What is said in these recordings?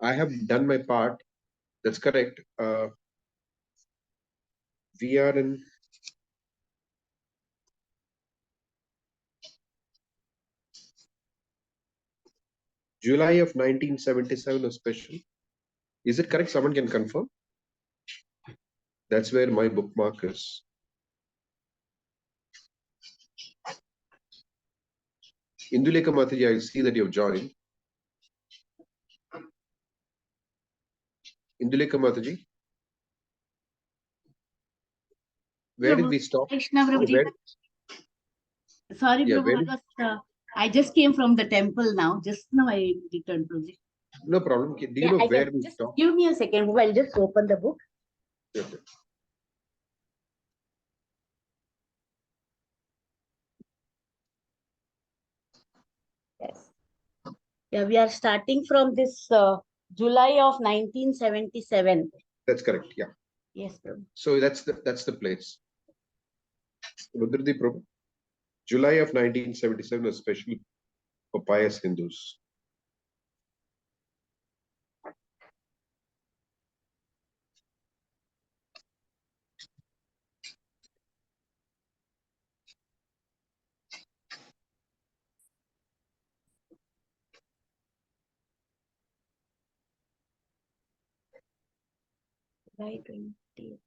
I have done my part. That's correct. We are in July of 1977, a special. Is it correct? Someone can confirm. That's where my bookmark is. Induleka Mataji, I see that you've joined. Induleka Mataji. Where did we stop? Krishna, Where, sorry, yeah, Prabhu, I just came from the temple now. Just now I returned, Prabhu. No problem. Do you know where we stopped? Give me a second. I'll just open the book. Yes. Yes. Yeah, we are starting from this July of 1977. That's correct. Yeah. Yes, Prabhu. So that's the place. Rudradi Prabhu. July of 1977, especially for pious Hindus. July 20th.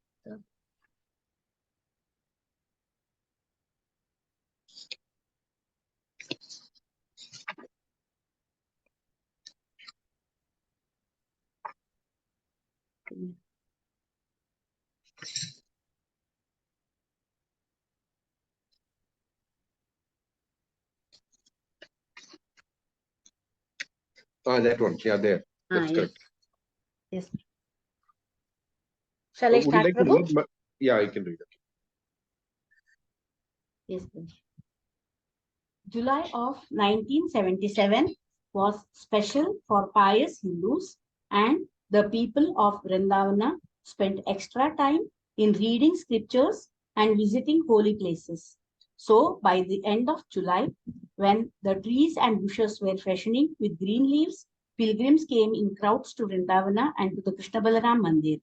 That one. Yeah, there. That's correct. Yes. Shall I Would you start, like Prabhu? to read? Yeah, I can read it. Yes, Prabhu. July of 1977 was special for pious Hindus, and the people of Vrindavana spent extra time in reading scriptures and visiting holy places. So, by the end of July, when the trees and bushes were freshening with green leaves, pilgrims came in crowds to Vrindavana and to the Krishna Balaram Mandir.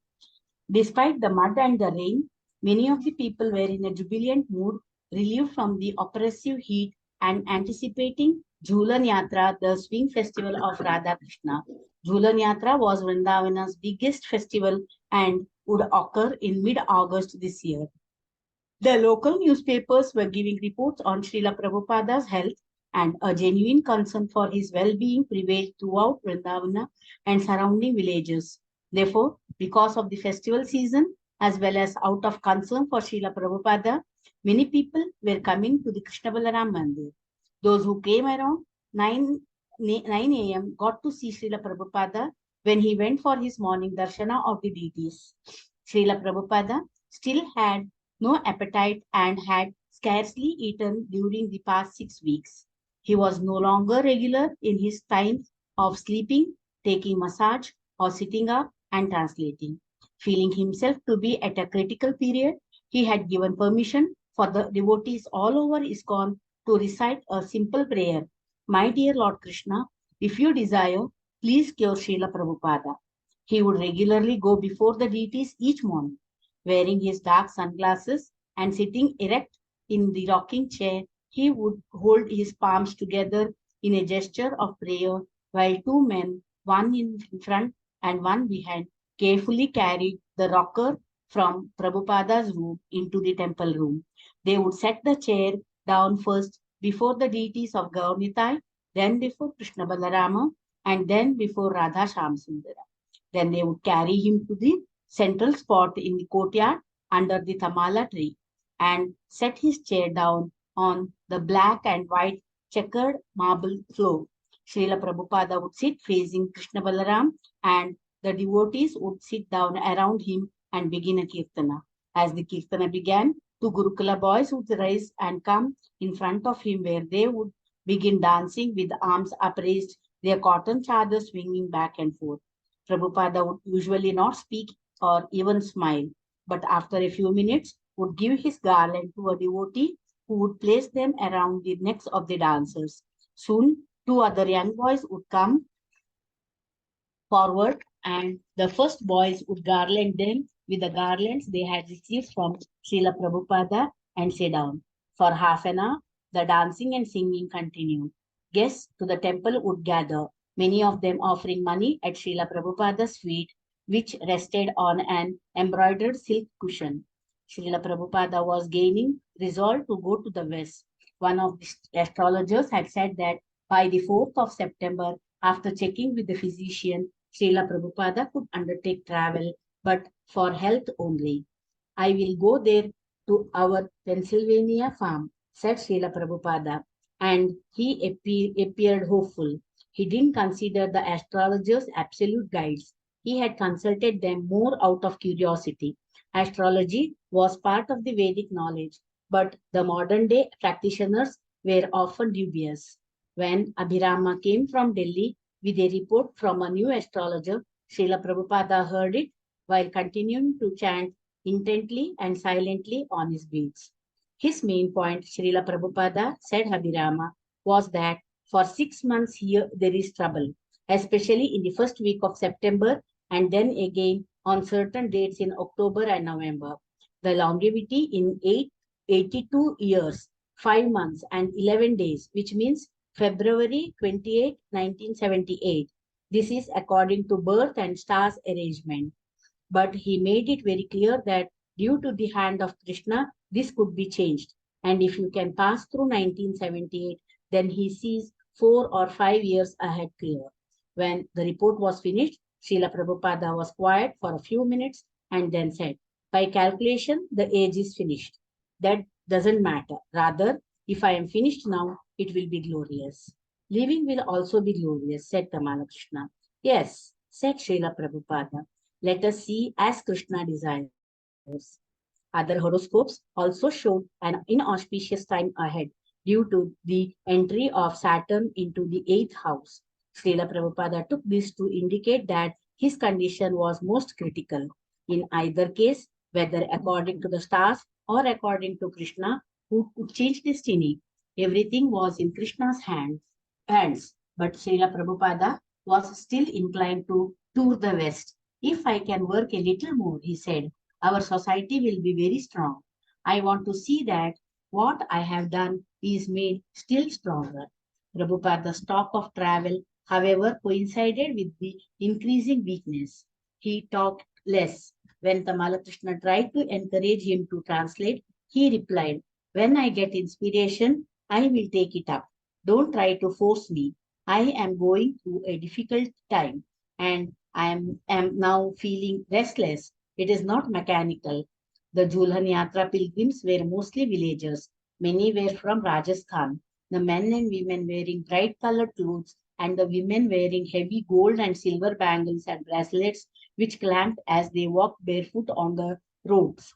Despite the mud and the rain, many of the people were in a jubilant mood, relieved from the oppressive heat and anticipating Jhulan Yatra, the swing festival of Radha Krishna. Jhulan Yatra was Vrindavana's biggest festival and would occur in mid-August this year. The local newspapers were giving reports on Srila Prabhupada's health, and a genuine concern for his well-being prevailed throughout Vrindavana and surrounding villages. Therefore, because of the festival season, as well as out of concern for Srila Prabhupada, many people were coming to the Krishna Balaram Mandir. Those who came around 9 a.m. got to see Srila Prabhupada when he went for his morning darshana of the deities. Srila Prabhupada still had no appetite and had scarcely eaten during the past 6 weeks. He was no longer regular in his times of sleeping, taking massage, or sitting up and translating. Feeling himself to be at a critical period, he had given permission for the devotees all over ISKCON to recite a simple prayer. My dear Lord Krishna, if you desire, please cure Srila Prabhupada. He would regularly go before the deities each morning. Wearing his dark sunglasses and sitting erect in the rocking chair, he would hold his palms together in a gesture of prayer while two men, one in front and one behind, carefully carried the rocker from Prabhupada's room into the temple room. They would set the chair down first before the deities of Gaurnitai, then before Krishna Balarama, and then before Radha Shamsundara. Then they would carry him to the central spot in the courtyard under the Tamala tree and set his chair down on the black and white checkered marble floor. Srila Prabhupada would sit facing Krishna Balaram, and the devotees would sit down around him and begin a kirtana. As the kirtana began, two Gurukula boys would rise and come in front of him, where they would begin dancing with arms upraised, their cotton chadars swinging back and forth. Prabhupada would usually not speak or even smile, but after a few minutes would give his garland to a devotee who would place them around the necks of the dancers. Soon, two other young boys would come forward, and the first boys would garland them with the garlands they had received from Srila Prabhupada and sit down. For half an hour, the dancing and singing continued. Guests to the temple would gather, many of them offering money at Srila Prabhupada's feet, which rested on an embroidered silk cushion. Srila Prabhupada was gaining resolve to go to the west. One of the astrologers had said that by the 4th of September, after checking with the physician, Srila Prabhupada could undertake travel, but for health only. I will go there to our Pennsylvania farm, said Srila Prabhupada, and he appeared hopeful. He didn't consider the astrologers absolute guides. He had consulted them more out of curiosity. Astrology was part of the Vedic knowledge, but the modern day practitioners were often dubious. When Abhirama came from Delhi with a report from a new astrologer, Srila Prabhupada heard it while continuing to chant intently and silently on his beads. His main point, Srila Prabhupada said Abhirama, was that for 6 months here there is trouble, especially in the first week of September and then again on certain dates in October and November. The longevity in 82 years, 5 months and 11 days, which means February 28, 1978. This is according to birth and stars arrangement. But he made it very clear that due to the hand of Krishna, this could be changed. And if you can pass through 1978, then he sees 4 or 5 years ahead clear. When the report was finished, Srila Prabhupada was quiet for a few minutes and then said, by calculation, the age is finished. That doesn't matter. Rather, if I am finished now, it will be glorious. Living will also be glorious, said Tamala Krishna. Yes, said Srila Prabhupada. Let us see as Krishna desires. Other horoscopes also showed an inauspicious time ahead due to the entry of Saturn into the 8th house. Srila Prabhupada took this to indicate that his condition was most critical. In either case, whether according to the stars or according to Krishna, who could change destiny, everything was in Krishna's hands. But Srila Prabhupada was still inclined to tour the West. If I can work a little more, he said, our society will be very strong. I want to see that what I have done is made still stronger. Prabhupada's talk of travel, however, coincided with the increasing weakness. He talked less. When Tamala Krishna tried to encourage him to translate, he replied, when I get inspiration, I will take it up. Don't try to force me. I am going through a difficult time and I am now feeling restless. It is not mechanical. The Julhan Yatra pilgrims were mostly villagers. Many were from Rajasthan. The men and women wearing bright colored clothes and the women wearing heavy gold and silver bangles and bracelets which clanked as they walked barefoot on the roads.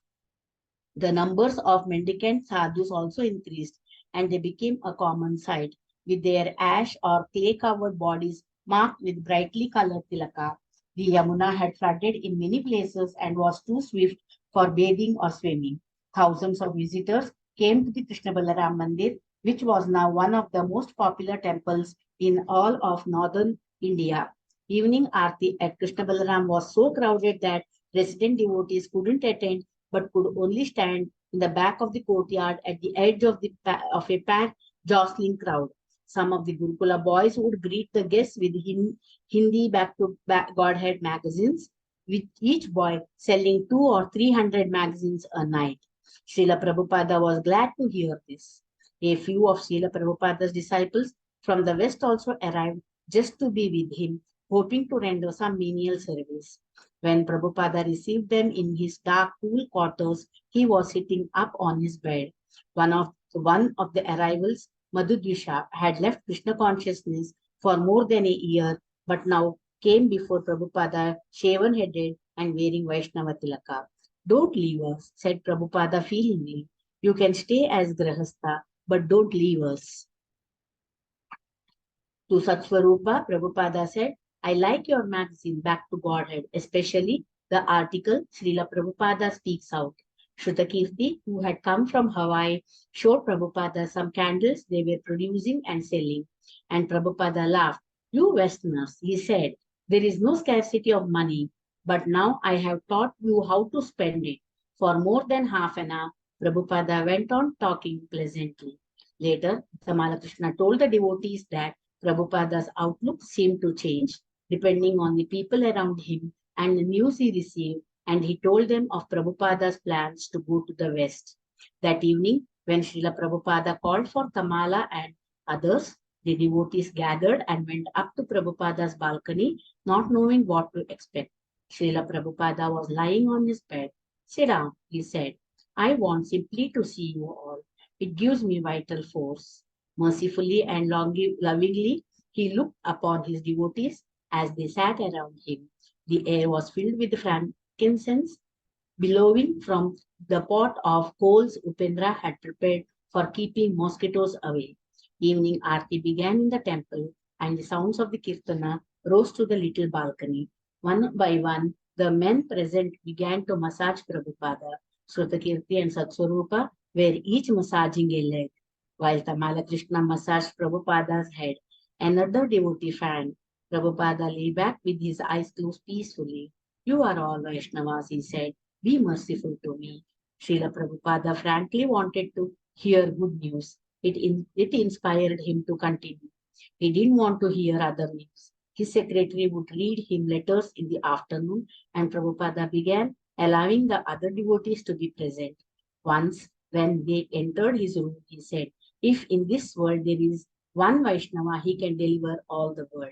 The numbers of mendicant sadhus also increased, and they became a common sight, with their ash or clay-covered bodies marked with brightly colored tilaka. The Yamuna had flooded in many places and was too swift for bathing or swimming. Thousands of visitors came to the Krishna Balaram Mandir, which was now one of the most popular temples in all of northern India. Evening Aarti at Krishna Balaram was so crowded that resident devotees couldn't attend but could only stand in the back of the courtyard at the edge of a packed, jostling crowd. Some of the Gurukula boys would greet the guests with Hindi back-to-back Godhead magazines, with each boy selling 200 or 300 magazines a night. Srila Prabhupada was glad to hear this. A few of Srila Prabhupada's disciples from the West also arrived just to be with him, hoping to render some menial service. When Prabhupada received them in his dark, cool quarters, he was sitting up on his bed. One of the arrivals, Madhudvisha, had left Krishna consciousness for more than a year, but now came before Prabhupada, shaven-headed and wearing Vaishnava tilaka. Don't leave us, said Prabhupada feelingly. You can stay as Grahastha, but don't leave us. To Satsvarupa, Prabhupada said, I like your magazine Back to Godhead, especially the article Srila Prabhupada Speaks Out. Shrutakirti, who had come from Hawaii, showed Prabhupada some candles they were producing and selling. And Prabhupada laughed. You Westerners, he said, There is no scarcity of money, but now I have taught you how to spend it. For more than half an hour, Prabhupada went on talking pleasantly. Later, Tamalakrishna told the devotees that Prabhupada's outlook seemed to change depending on the people around him and the news he received, and he told them of Prabhupada's plans to go to the West. That evening, when Srila Prabhupada called for Kamala and others, the devotees gathered and went up to Prabhupada's balcony, not knowing what to expect. Srila Prabhupada was lying on his bed. Sit down, he said. I want simply to see you all. It gives me vital force. Mercifully and lovingly, he looked upon his devotees as they sat around him. The air was filled with frankincense, billowing from the pot of coals Upendra had prepared for keeping mosquitoes away. Evening Aarti began in the temple, and the sounds of the Kirtana rose to the little balcony. One by one, the men present began to massage Prabhupada. Shrutakirti and Satswarupa were each massaging a leg, while Tamala Krishna massaged Prabhupada's head. Another devotee fan. Prabhupada lay back with his eyes closed peacefully. You are all Vaishnavas, he said. Be merciful to me. Srila Prabhupada frankly wanted to hear good news. It inspired him to continue. He didn't want to hear other news. His secretary would read him letters in the afternoon, and Prabhupada began allowing the other devotees to be present. Once, when they entered his room, he said, if in this world there is one Vaishnava, he can deliver all the world.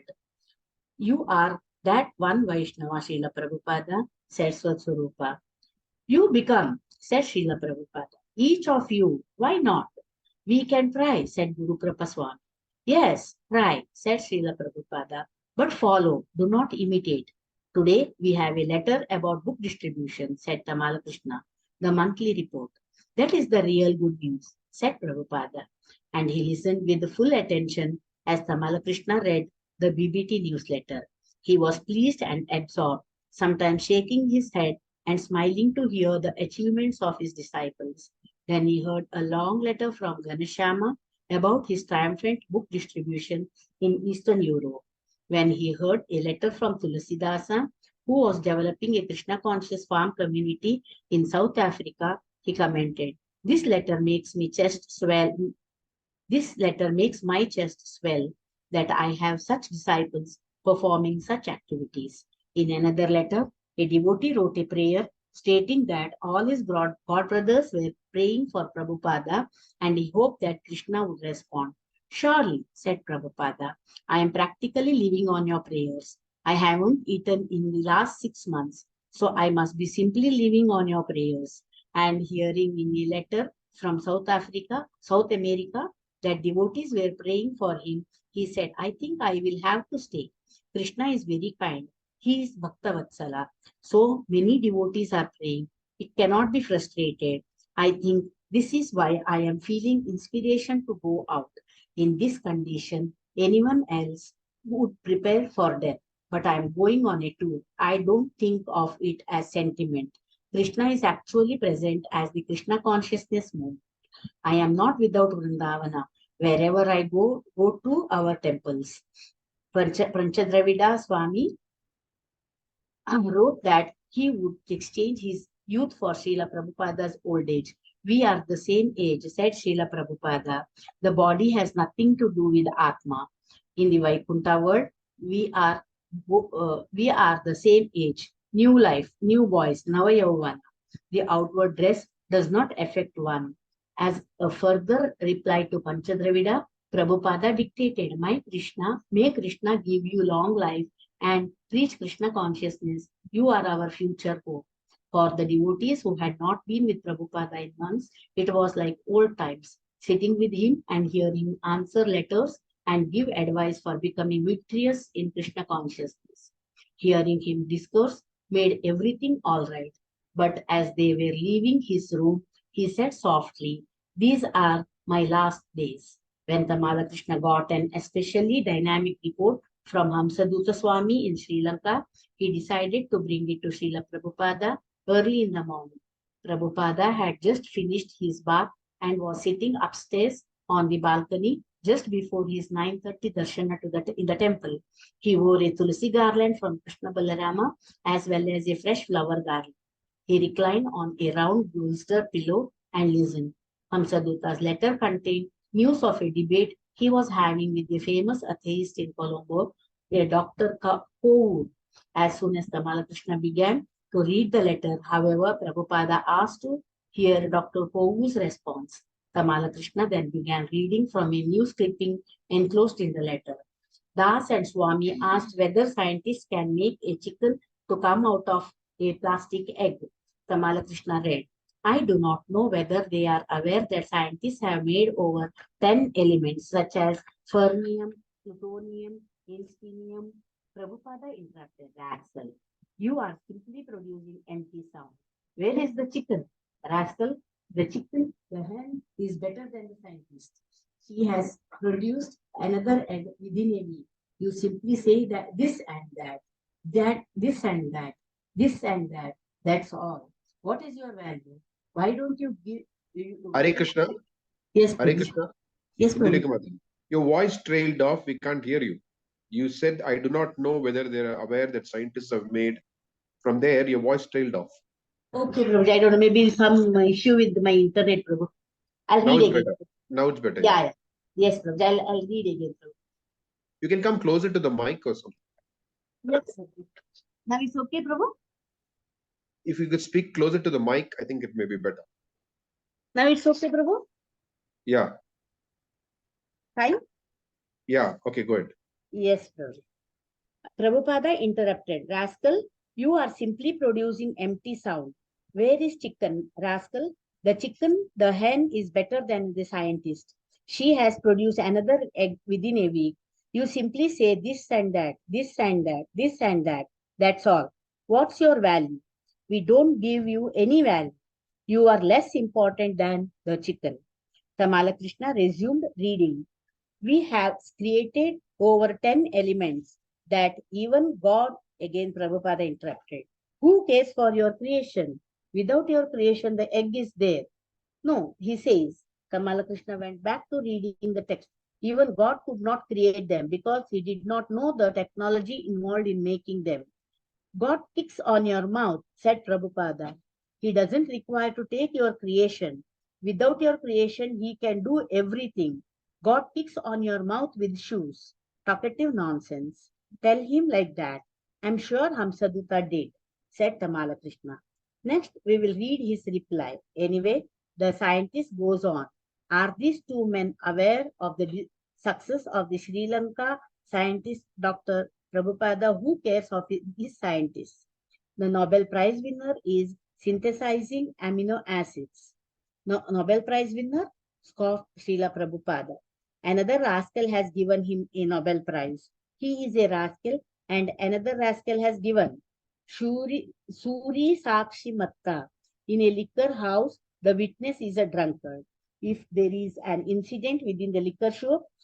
You are that one Vaishnava, Srila Prabhupada, said Swatswarupa. You become, said Srila Prabhupada. Each of you, why not? We can try, said Guru Prapaswami. Yes, try, said Srila Prabhupada. But follow, do not imitate. Today we have a letter about book distribution, said Tamala Krishna, the monthly report. That is the real good news, said Prabhupada. And he listened with full attention as Tamala Krishna read the BBT newsletter. He was pleased and absorbed, sometimes shaking his head and smiling to hear the achievements of his disciples. Then he heard a long letter from Ganeshama about his triumphant book distribution in Eastern Europe. When he heard a letter from Tulasidasa, who was developing a Krishna conscious farm community in South Africa, he commented, This letter makes my chest swell that I have such disciples performing such activities. In another letter, a devotee wrote a prayer stating that all his god brothers were praying for Prabhupada and he hoped that Krishna would respond. Surely, said Prabhupada, I am practically living on your prayers. I haven't eaten in the last 6 months, so I must be simply living on your prayers. And hearing in a letter from South America, that devotees were praying for him, he said, I think I will have to stay. Krishna is very kind. He is Bhakta Vatsala. So many devotees are praying. It cannot be frustrated. I think this is why I am feeling inspiration to go out. In this condition, anyone else would prepare for death. But I am going on a tour. I don't think of it as sentiment. Krishna is actually present as the Krishna consciousness movement. I am not without Vrindavana. Wherever I go to our temples. Panchadravida Swami wrote that he would exchange his youth for Srila Prabhupada's old age. We are the same age, said Srila Prabhupada. The body has nothing to do with Atma. In the Vaikuntha world, we are the same age. New life, new boys, Navayavana. The outward dress does not affect one. As a further reply to Panchadravida, Prabhupada dictated, may Krishna give you long life and preach Krishna consciousness. You are our future hope. For the devotees who had not been with Prabhupada in months, it was like old times, sitting with him and hearing him answer letters and give advice for becoming victorious in Krishna consciousness. Hearing him discourse made everything all right. But as they were leaving his room, he said softly, These are my last days. When Tamala Krishna got an especially dynamic report from Hamsaduta Swami in Sri Lanka, he decided to bring it to Srila Prabhupada early in the morning. Prabhupada had just finished his bath and was sitting upstairs on the balcony just before his 9:30 darshana in the temple. He wore a tulsi garland from Krishna Balarama as well as a fresh flower garland. He reclined on a round bolster pillow and listened. Hamsaduta's letter contained news of a debate he was having with the famous atheist in Colombo, a Dr. Kowood. As soon as Kamalakrishna began to read the letter, however, Prabhupada asked to hear Dr. Kowood's response. Kamalakrishna then began reading from a news clipping enclosed in the letter. Das and Swami asked whether scientists can make a chicken to come out of a plastic egg. Kamalakrishna read, I do not know whether they are aware that scientists have made over 10 elements such as fermium, plutonium, instinium. Prabhupada interrupted, Rascal, you are simply producing empty sound. Where is the chicken? Rascal, the chicken, the hen is better than the scientist. She has produced another egg within a week. You simply say that this and that, this and that, this and that. That's all. What is your value? Why don't you give? Hare Krishna. Yes, Hare Prabhu. Krishna. Yes, Prabhu. Your voice trailed off. We can't hear you. You said, I do not know whether they are aware that scientists have made. From there, your voice trailed off. Okay, Prabhu. I don't know. Maybe some issue with my internet, Prabhu. I'll Now read it's again. better. Now it's better. Yeah. Yes, Prabhu. I'll read again, Prabhu. You can come closer to the mic or something. Yes, Prabhu. Now it's okay, Prabhu? If you could speak closer to the mic, I think it may be better. Now it's okay, Prabhu? Yeah. Fine? Yeah. Okay, go ahead. Yes, Prabhu. Prabhupada interrupted. Rascal, you are simply producing empty sound. Where is chicken, rascal? The chicken, the hen, is better than the scientist. She has produced another egg within a week. You simply say this and that, this and that, this and that. That's all. What's your value? We don't give you any value. You are less important than the chicken. Kamalakrishna resumed reading. We have created over 10 elements that even God, again Prabhupada interrupted. Who cares for your creation? Without your creation, the egg is there. No, he says. Kamala Krishna went back to reading the text. Even God could not create them because he did not know the technology involved in making them. God picks on your mouth, said Prabhupada. He doesn't require to take your creation. Without your creation, he can do everything. God picks on your mouth with shoes. Talkative nonsense. Tell him like that. I'm sure Hamsadutta did, said Tamala Krishna. Next, we will read his reply. Anyway, the scientist goes on. Are these two men aware of the success of the Sri Lanka scientist Dr. Prabhupada? Who cares of his scientists? The Nobel Prize winner is synthesizing amino acids. Nobel Prize winner, scoffed Srila Prabhupada. Another rascal has given him a Nobel Prize. He is a rascal, and another rascal has given. Suri Sakshi Matta. In a liquor house, the witness is a drunkard. If there is an incident within the liquor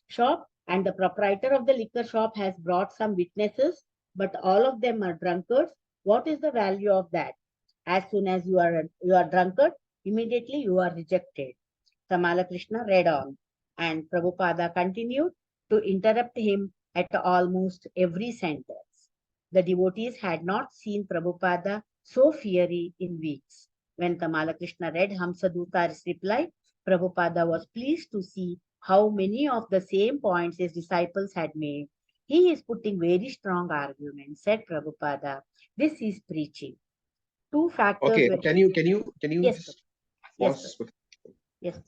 shop and the proprietor of the liquor shop has brought some witnesses, but all of them are drunkards, what is the value of that? As soon as you are drunkard, immediately you are rejected. Kamala Krishna read on, and Prabhupada continued to interrupt him at almost every sentence. The devotees had not seen Prabhupada so fiery in weeks. When Kamala Krishna read Hamsaduta's reply, Prabhupada was pleased to see how many of the same points his disciples had made. He is putting very strong arguments, said Prabhupada. This is preaching. Two factors. Okay, can you yes, just pause? Yes.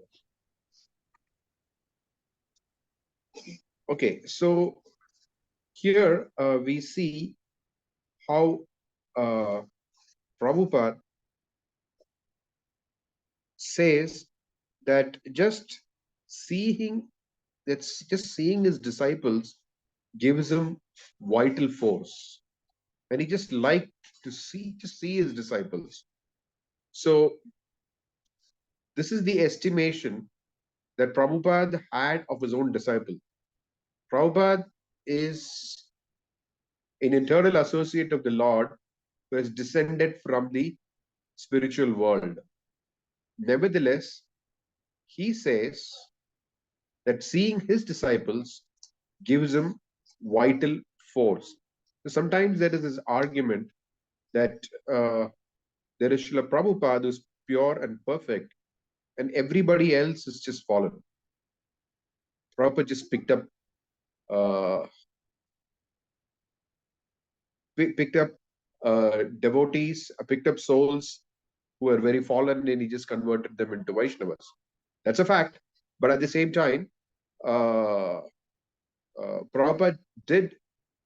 Yes. Okay, so here we see how Prabhupada says that just seeing his disciples gives him vital force, and he just liked to see his disciples. So this is the estimation that Prabhupada had of his own disciple. Prabhupada is an internal associate of the Lord who has descended from the spiritual world. Nevertheless, he says that seeing his disciples gives him vital force. So sometimes there is this argument that there is Srila Prabhupada who's pure and perfect, and everybody else is just fallen. Prabhupada just uh, picked up devotees, picked up souls who were very fallen, and he just converted them into Vaishnavas. That's a fact. But at the same time, uh, Prabhupada did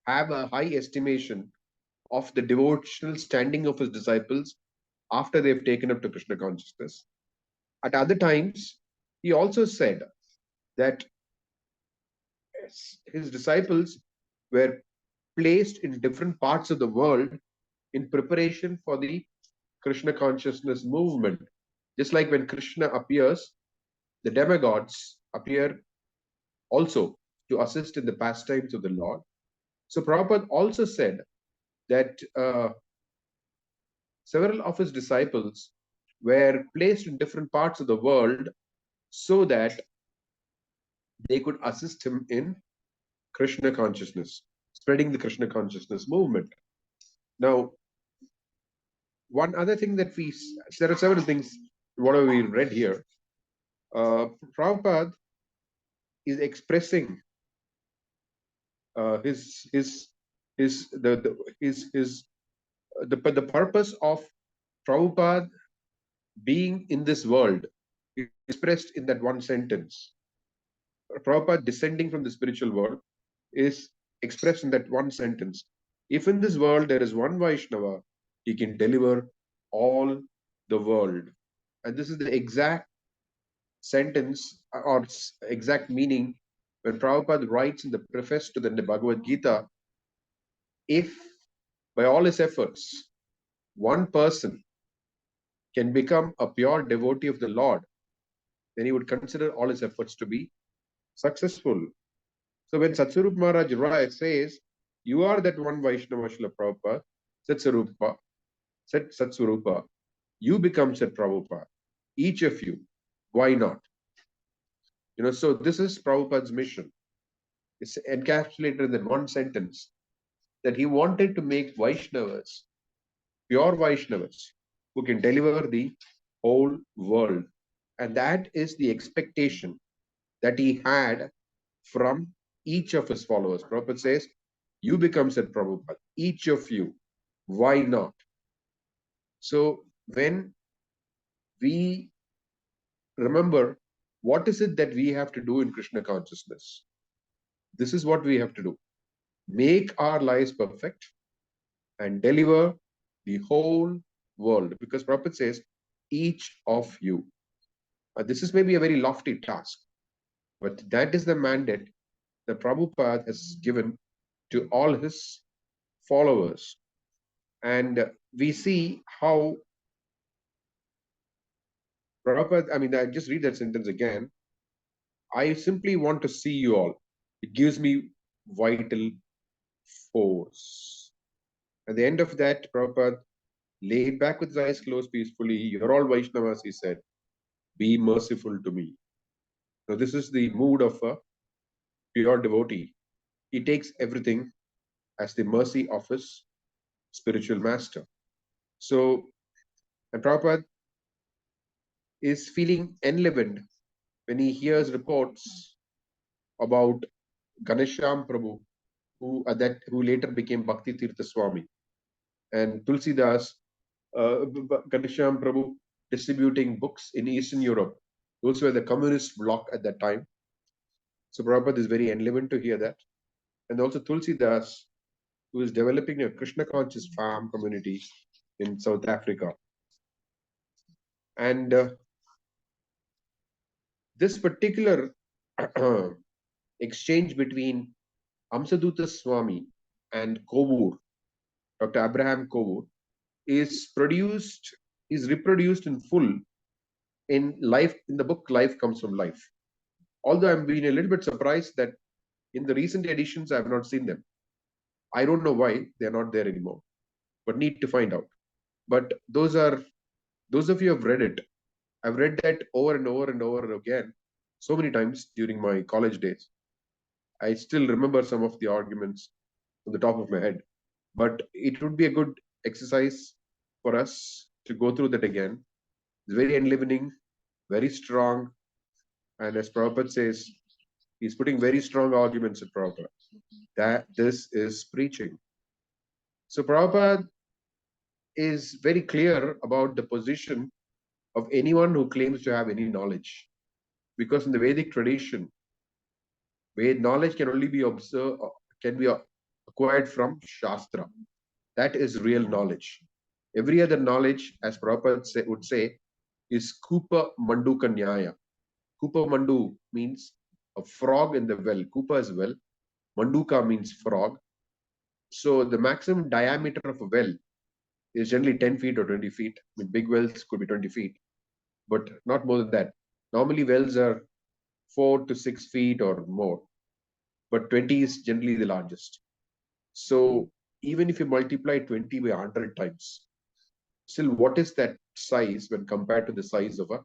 have a high estimation of the devotional standing of his disciples after they've taken up to Krishna consciousness. At other times, he also said that his disciples were placed in different parts of the world in preparation for the Krishna consciousness movement. Just like when Krishna appears, the demigods appear also to assist in the pastimes of the Lord. So Prabhupada also said that several of his disciples were placed in different parts of the world so that they could assist him in Krishna consciousness, spreading the Krishna consciousness movement. Now, one other thing that there are several things, whatever we read here, Prabhupada is expressing the purpose of Prabhupada being in this world is expressed in that one sentence. Prabhupada descending from the spiritual world is expressed in that one sentence. If in this world there is one Vaishnava, he can deliver all the world. And this is the exact sentence or exact meaning when Prabhupada writes in the preface to the Bhagavad Gita, if by all his efforts, one person can become a pure devotee of the Lord, then he would consider all his efforts to be successful. So when Satsarup Maharaj Rai says, you are that one Vaishnava Srila Prabhupada, Satsarupa, you become Sat Prabhupada, each of you. Why not? So this is Prabhupada's mission. It's encapsulated in that one sentence that he wanted to make Vaishnavas, pure Vaishnavas, who can deliver the whole world. And that is the expectation that he had from each of his followers. Prabhupada says, you become Sat Prabhupada, each of you. Why not? So when we remember, what is it that we have to do in Krishna consciousness? This is what we have to do. Make our lives perfect and deliver the whole world. Because Prabhupada says, each of you. This is maybe a very lofty task, but that is the mandate that Prabhupada has given to all his followers. And we see how Prabhupada, I just read that sentence again. I simply want to see you all. It gives me vital force. At the end of that, Prabhupada laid back with his eyes closed peacefully. You're all Vaishnavas, he said. Be merciful to me. Now, this is the mood of a pure devotee. He takes everything as the mercy of his spiritual master. So, and Prabhupada is feeling enlivened when he hears reports about Ganesham Prabhu, who later became Bhakti Tirtha Swami, and Tulsidas, Ganesham Prabhu distributing books in Eastern Europe. Those were the communist bloc at that time. So Prabhupada is very enlivened to hear that. And also Tulsidas, who is developing a Krishna conscious farm community in South Africa. And this particular exchange between Amsaduta Swami and Kovur, Dr. Abraham Kovur, is reproduced in full in the book Life Comes from Life. Although I'm being a little bit surprised that in the recent editions, I have not seen them. I don't know why they're not there anymore, but need to find out. But those of you who have read it, I've read that over and over and over again. so many times during my college days. I still remember some of the arguments on the top of my head. But it would be a good exercise for us to go through that again. It's very enlivening, very strong, and as Prabhupada says, he's putting very strong arguments at Prabhupada that this is preaching. So Prabhupada is very clear about the position of anyone who claims to have any knowledge. Because in the Vedic tradition, where knowledge can only be observed, can be acquired from Shastra. That is real knowledge. Every other knowledge, as Prabhupada would say, is Kupa Manduka Nyaya. Kupa Mandu means a frog in the well. Kupa is well. Manduka means frog. So the maximum diameter of a well is generally 10 feet or 20 feet. I mean, big wells could be 20 feet, but not more than that. Normally, wells are 4 to 6 feet or more, but 20 is generally the largest. So even if you multiply 20 by 100 times, still what is that size when compared to the size of a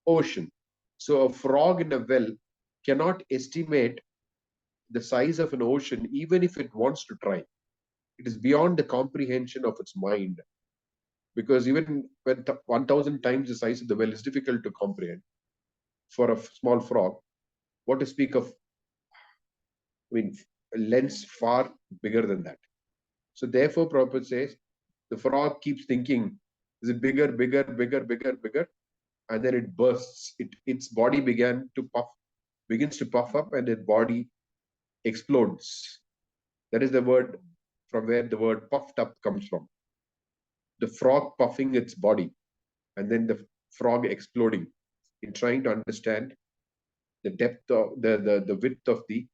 ocean? So a frog in a well cannot estimate the size of an ocean even if it wants to try. It is beyond the comprehension of its mind, because even when 1000 times the size of the well is difficult to comprehend for a small frog, what to speak of, I mean, a lens far bigger than that. So therefore Prabhupada says the frog keeps thinking, is it bigger, bigger, bigger, bigger, bigger? And then it bursts. Its body begins to puff up, and its body explodes. That is the word from where the word puffed up comes from. The frog puffing its body, and then the frog exploding in trying to understand the depth of the width of the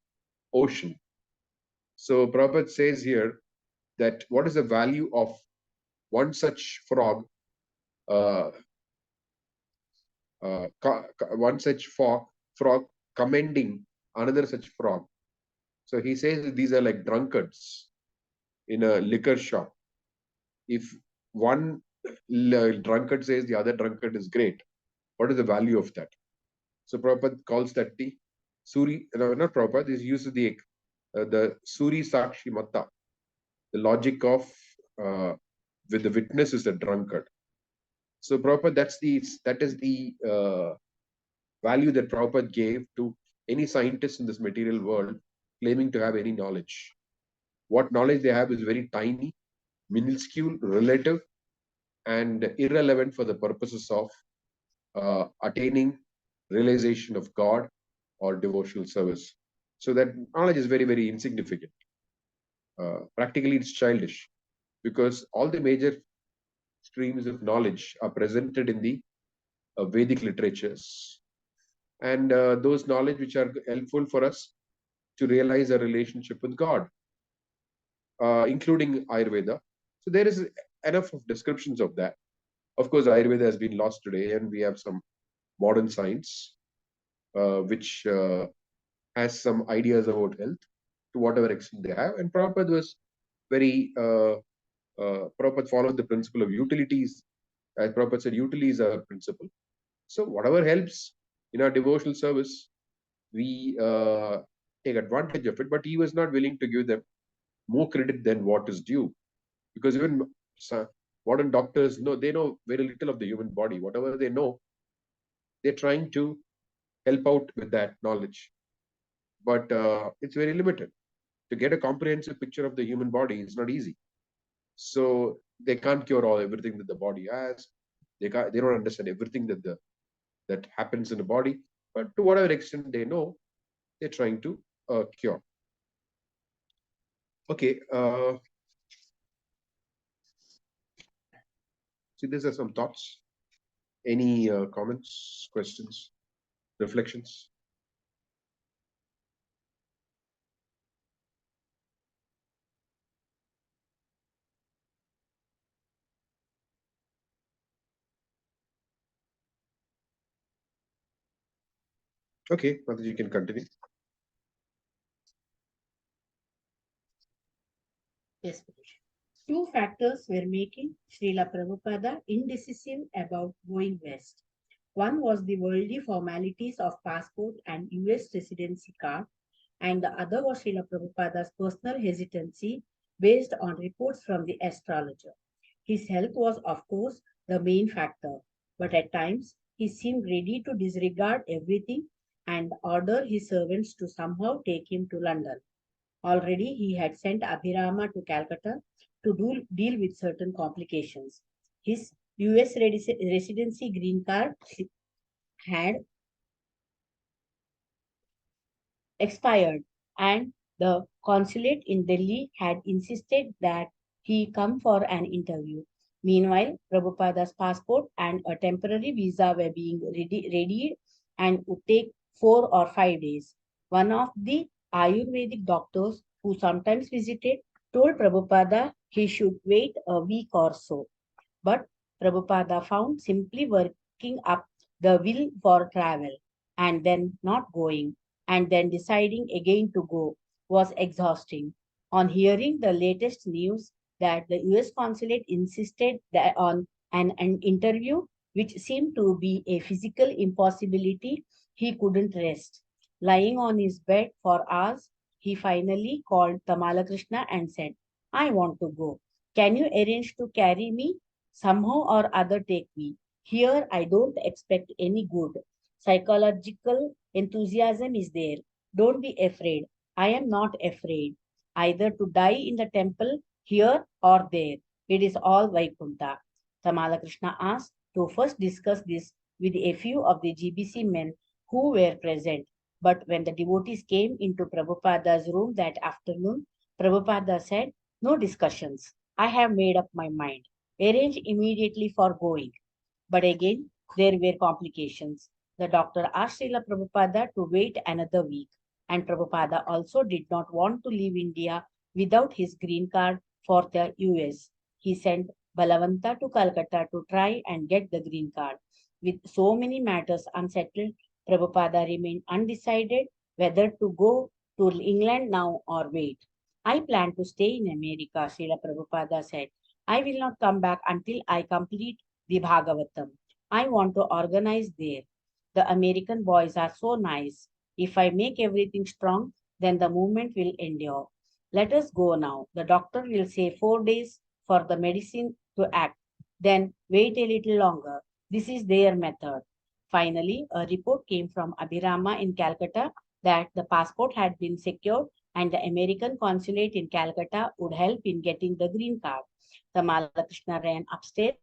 ocean. So Prabhupada says here that what is the value of one such frog, uh, one such frog commending another such frog. So he says that these are like drunkards in a liquor shop. If one drunkard says the other drunkard is great, what is the value of that? So Prabhupada calls that the Suri, no, not Prabhupada, this uses the Suri Sakshi Mata, the logic of with the witness is a drunkard. So Prabhupada, that is the value that Prabhupada gave to any scientist in this material world claiming to have any knowledge. What knowledge they have is very tiny, minuscule, relative, and irrelevant for the purposes of attaining realization of God or devotional service. So that knowledge is very, very insignificant. Practically, it's childish because all the major streams of knowledge are presented in the Vedic literatures, and those knowledge which are helpful for us to realize a relationship with God, including Ayurveda. So there is enough of descriptions of that. Of course, Ayurveda has been lost today, and we have some modern science which has some ideas about health to whatever extent they have. And Prabhupada was very, Prabhupada followed the principle of utilities. As Prabhupada said, utilities are a principle. So whatever helps in our devotional service, we take advantage of it. But he was not willing to give them more credit than what is due, because even modern doctors know, they know very little of the human body. Whatever they know, they're trying to help out with that knowledge, but it's very limited. To get a comprehensive picture of the human body is not easy. So they can't cure everything that the body has. They don't understand everything that happens in the body, but to whatever extent they know, they're trying to cure. Okay. See, these are some thoughts. Any comments, questions, reflections? Okay, Mataji, you can continue. Yes, two factors were making Srila Prabhupada indecisive about going west. One was the worldly formalities of passport and US residency card, and the other was Srila Prabhupada's personal hesitancy based on reports from the astrologer. His health was, of course, the main factor, but at times he seemed ready to disregard everything and order his servants to somehow take him to London. Already he had sent Abhirama to Calcutta to deal with certain complications. His US residency green card had expired, and the consulate in Delhi had insisted that he come for an interview. Meanwhile, Prabhupada's passport and a temporary visa were being readied and would take 4 or 5 days. One of the Ayurvedic doctors who sometimes visited told Prabhupada he should wait a week or so. But Prabhupada found simply working up the will for travel and then not going and then deciding again to go was exhausting. On hearing the latest news that the US consulate insisted that on an interview, which seemed to be a physical impossibility, he couldn't rest. Lying on his bed for hours, he finally called Tamala Krishna and said, I want to go. Can you arrange to carry me? Somehow or other take me. Here I don't expect any good. Psychological enthusiasm is there. Don't be afraid. I am not afraid. Either to die in the temple here or there. It is all Vaikunta. Tamala Krishna asked to first discuss this with a few of the GBC men who were present. But when the devotees came into Prabhupada's room that afternoon, Prabhupada said, no discussions. I have made up my mind. Arrange immediately for going. But again, there were complications. The doctor asked Srila Prabhupada to wait another week, and Prabhupada also did not want to leave India without his green card for the US. He sent Balavanta to Calcutta to try and get the green card. With so many matters unsettled, Prabhupada remained undecided whether to go to England now or wait. I plan to stay in America, Srila Prabhupada said. I will not come back until I complete the Bhagavatam. I want to organize there. The American boys are so nice. If I make everything strong, then the movement will endure. Let us go now. The doctor will say 4 days for the medicine to act. Then wait a little longer. This is their method. Finally, a report came from Abhirama in Calcutta that the passport had been secured and the American consulate in Calcutta would help in getting the green card. The Malakrishna ran upstairs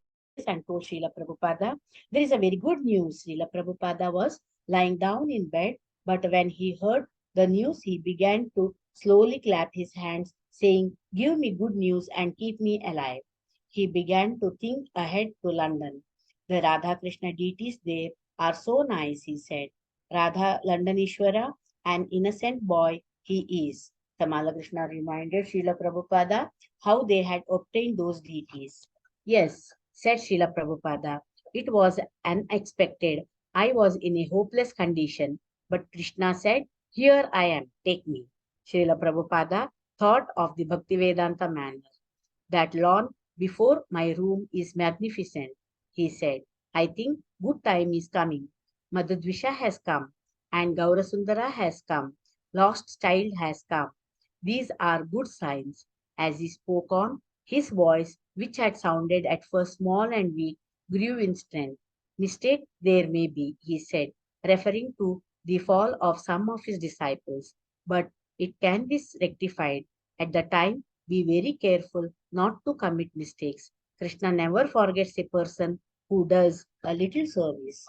and told Srila Prabhupada, there is a very good news. Srila Prabhupada was lying down in bed, but when he heard the news, he began to slowly clap his hands, saying, give me good news and keep me alive. He began to think ahead to London. The Radha Krishna deities there are so nice, he said. Radha Londonishwara, an innocent boy he is. Tamala Krishna reminded Srila Prabhupada how they had obtained those deities. Yes, said Srila Prabhupada, it was unexpected. I was in a hopeless condition, but Krishna said, here I am, take me. Srila Prabhupada thought of the Bhaktivedanta manner. That lawn before my room is magnificent, he said. I think good time is coming. Madhudvisha has come, and Gaurasundara has come. Lost child has come. These are good signs. As he spoke on, his voice, which had sounded at first small and weak, grew in strength. Mistake there may be, he said, referring to the fall of some of his disciples, but it can be rectified. At the time, be very careful not to commit mistakes. Krishna never forgets a person who does a little service.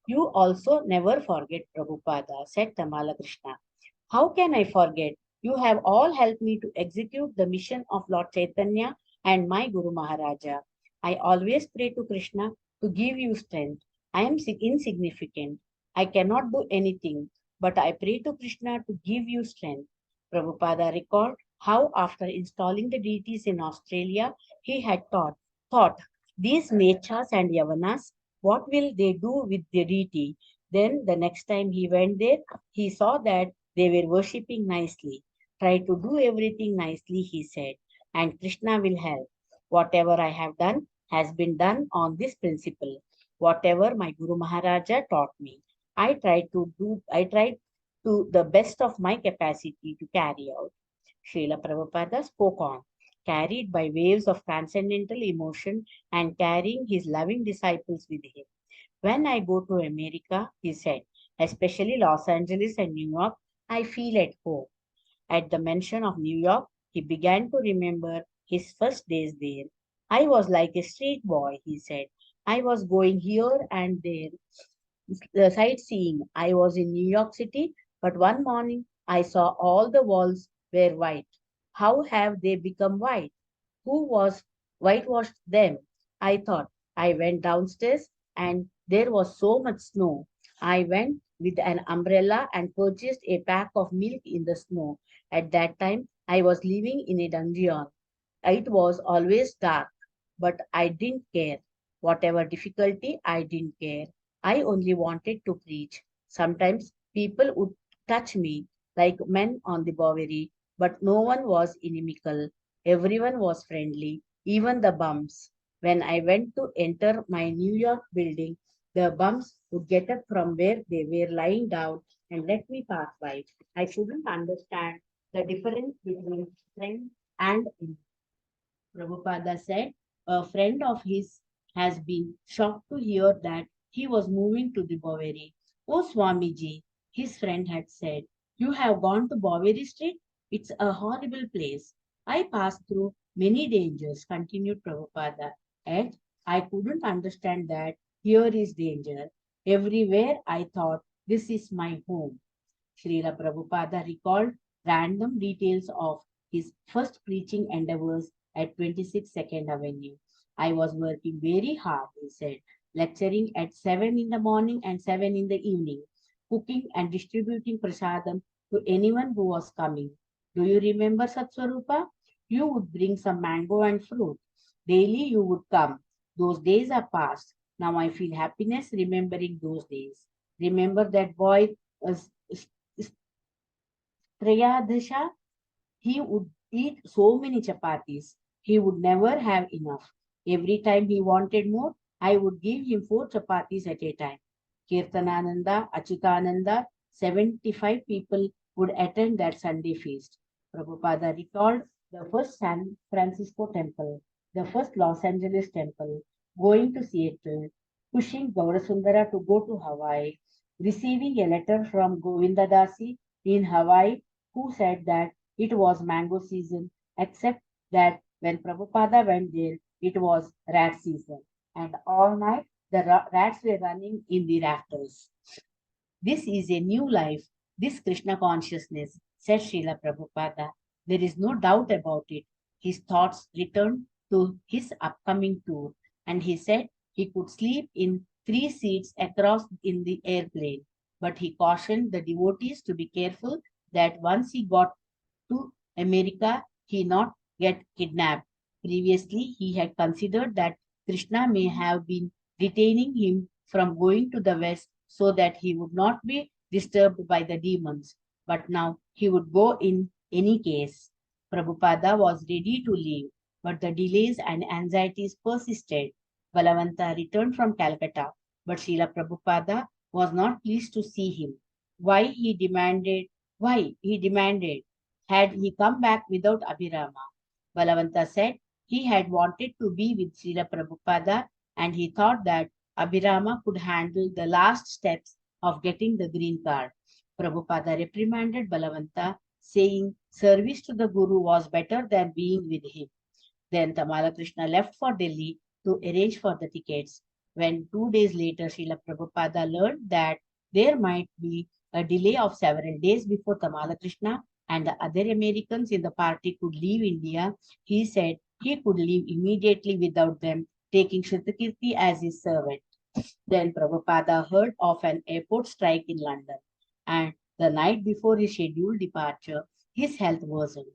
You also never forget Prabhupada, said Tamala Krishna. How can I forget? You have all helped me to execute the mission of Lord Caitanya and my Guru Maharaja. I always pray to Krishna to give you strength. I am insignificant. I cannot do anything, but I pray to Krishna to give you strength. Prabhupada recalled how, after installing the deities in Australia, he had thought, these Mechas and Yavanas, what will they do with the deity? Then, the next time he went there, he saw that they were worshipping nicely. Try to do everything nicely, he said, and Krishna will help. Whatever I have done has been done on this principle. whatever my Guru Maharaja taught me. I tried to the best of my capacity to carry out. Srila Prabhupada spoke on, carried by waves of transcendental emotion and carrying his loving disciples with him. When I go to America, he said, especially Los Angeles and New York, I feel at home. At the mention of New York, he began to remember his first days there. I was like a street boy, he said. I was going here and there, sightseeing. I was in New York City, but one morning I saw all the walls were white. How have they become white? Who was whitewashed them? I thought. I went downstairs and there was so much snow. I went with an umbrella and purchased a pack of milk in the snow. At that time, I was living in a dungeon. It was always dark, but I didn't care. Whatever difficulty, I didn't care. I only wanted to preach. Sometimes people would touch me like men on the Bowery, but no one was inimical. Everyone was friendly, even the bums. When I went to enter my New York building, the bums would get up from where they were lying down and let me pass by. I couldn't understand the difference between friend and enemy. Prabhupada said a friend of his has been shocked to hear that he was moving to the Bowery. Oh, Swamiji, his friend had said, you have gone to Bowery Street? It's a horrible place. I passed through many dangers, continued Prabhupada, and I couldn't understand that here is danger. Everywhere I thought, this is my home. Srila Prabhupada recalled random details of his first preaching endeavors at 26 Second Avenue. I was working very hard, he said, lecturing at 7 in the morning and 7 in the evening, cooking and distributing prasadam to anyone who was coming. Do you remember Satswarupa? You would bring some mango and fruit. Daily you would come. Those days are past. Now I feel happiness remembering those days. Remember that boy, uh, Prayadasha, he would eat so many chapatis. He would never have enough. Every time he wanted more, I would give him 4 chapatis at a time. Kirtanananda, Achutananda, 75 people would attend that Sunday feast. Prabhupada recalled the first San Francisco temple, the first Los Angeles temple, going to Seattle, pushing Gaurasundara to go to Hawaii, receiving a letter from Govindadasi in Hawaii who said that it was mango season, except that when Prabhupada went there, it was rat season. And all night, the rats were running in the rafters. This is a new life, this Krishna consciousness, said Srila Prabhupada. There is no doubt about it. His thoughts returned to his upcoming tour, and he said he could sleep in 3 seats across in the airplane. But he cautioned the devotees to be careful that once he got to America, he not get kidnapped. Previously, he had considered that Krishna may have been detaining him from going to the west so that he would not be disturbed by the demons. But now he would go in any case. Prabhupada was ready to leave, but the delays and anxieties persisted. Balavanta returned from Calcutta, but Srila Prabhupada was not pleased to see him. Why he demanded why? He demanded. Had he come back without Abhirama? Balavanta said he had wanted to be with Srila Prabhupada and he thought that Abhirama could handle the last steps of getting the green card. Prabhupada reprimanded Balavanta, saying service to the Guru was better than being with him. Then Tamala Krishna left for Delhi to arrange for the tickets. When 2 days later Srila Prabhupada learned that there might be a delay of several days before Tamala Krishna and the other Americans in the party could leave India, he said he could leave immediately without them, taking Shrutakirti as his servant. Then Prabhupada heard of an airport strike in London, and the night before his scheduled departure, his health worsened.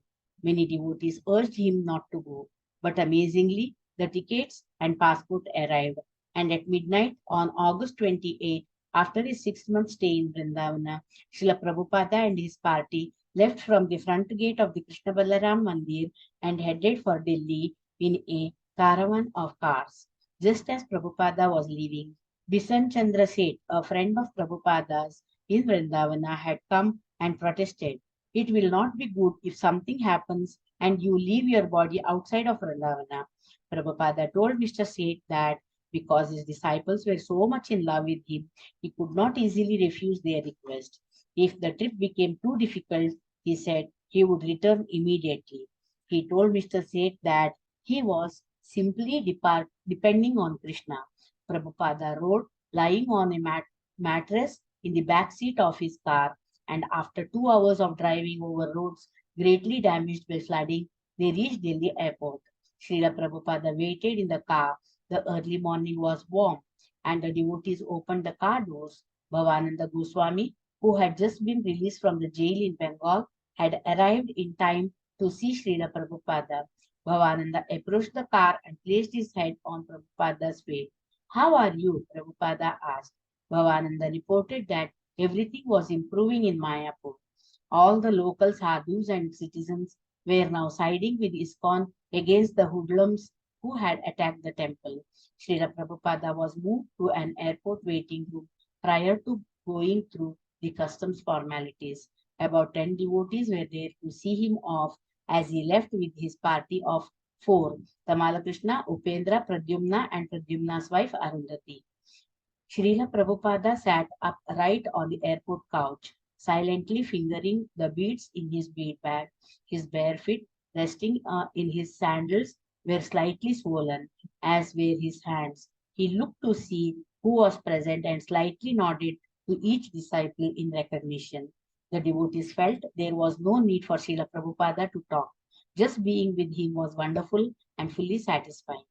Many devotees urged him not to go, but amazingly, the tickets and passport arrived, and at midnight on August 28, after his 6 month stay in Vrindavana, Srila Prabhupada and his party left from the front gate of the Krishna Balaram Mandir and headed for Delhi in a caravan of cars. Just as Prabhupada was leaving, Bisan Chandra Seth, a friend of Prabhupada's in Vrindavana, had come and protested. It will not be good if something happens and you leave your body outside of Vrindavana. Prabhupada told Mr. Seth that because his disciples were so much in love with him, he could not easily refuse their request. If the trip became too difficult, he said he would return immediately. He told Mr. Seth that he was simply depending on Krishna. Prabhupada rode lying on a mattress in the back seat of his car, and after 2 hours of driving over roads greatly damaged by flooding, they reached Delhi airport. Srila Prabhupada waited in the car. The early morning was warm, and the devotees opened the car doors. Bhavananda Goswami, who had just been released from the jail in Bengal, had arrived in time to see Srila Prabhupada. Bhavananda approached the car and placed his head on Prabhupada's face. How are you? Prabhupada asked. Bhavananda reported that everything was improving in Mayapur. All the local sadhus and citizens were now siding with ISKCON against the hoodlums who had attacked the temple. Srila Prabhupada was moved to an airport waiting room prior to going through the customs formalities. About 10 devotees were there to see him off as he left with his party of four: Tamala Krishna, Upendra, Pradyumna, and Pradyumna's wife Arundhati. Srila Prabhupada sat upright on the airport couch, silently fingering the beads in his bead bag. His bare feet, resting in his sandals, were slightly swollen, as were his hands. He looked to see who was present and slightly nodded to each disciple in recognition. The devotees felt there was no need for Srila Prabhupada to talk. Just being with him was wonderful and fully satisfying.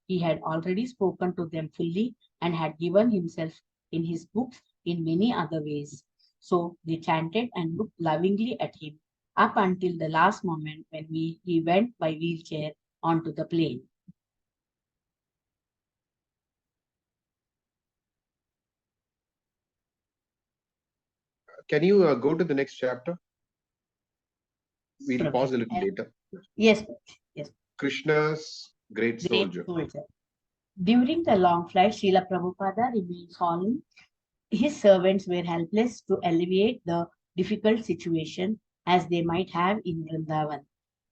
He had already spoken to them fully and had given himself in his books in many other ways. So they chanted and looked lovingly at him up until the last moment when he went by wheelchair onto the plane. Can you go to the next chapter? We'll Prabhu. pause a little later. Yes, yes. Krishna's great Great soldier. soldier. During the long flight, Srila Prabhupada remained solemn. His servants were helpless to alleviate the difficult situation as they might have in Vrindavan,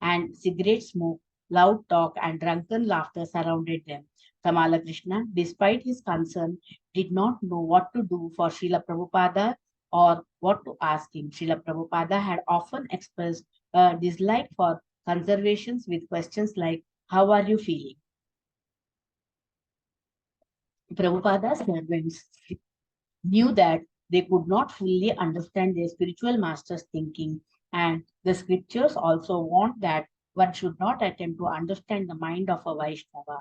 and cigarette smoke, loud talk, and drunken laughter surrounded them. Tamala Krishna, despite his concern, did not know what to do for Srila Prabhupada or what to ask him. Srila Prabhupada had often expressed a dislike for conservations with questions like, how are you feeling? Prabhupada's servants knew that they could not fully understand their spiritual master's thinking, and the scriptures also warned that one should not attempt to understand the mind of a Vaishnava.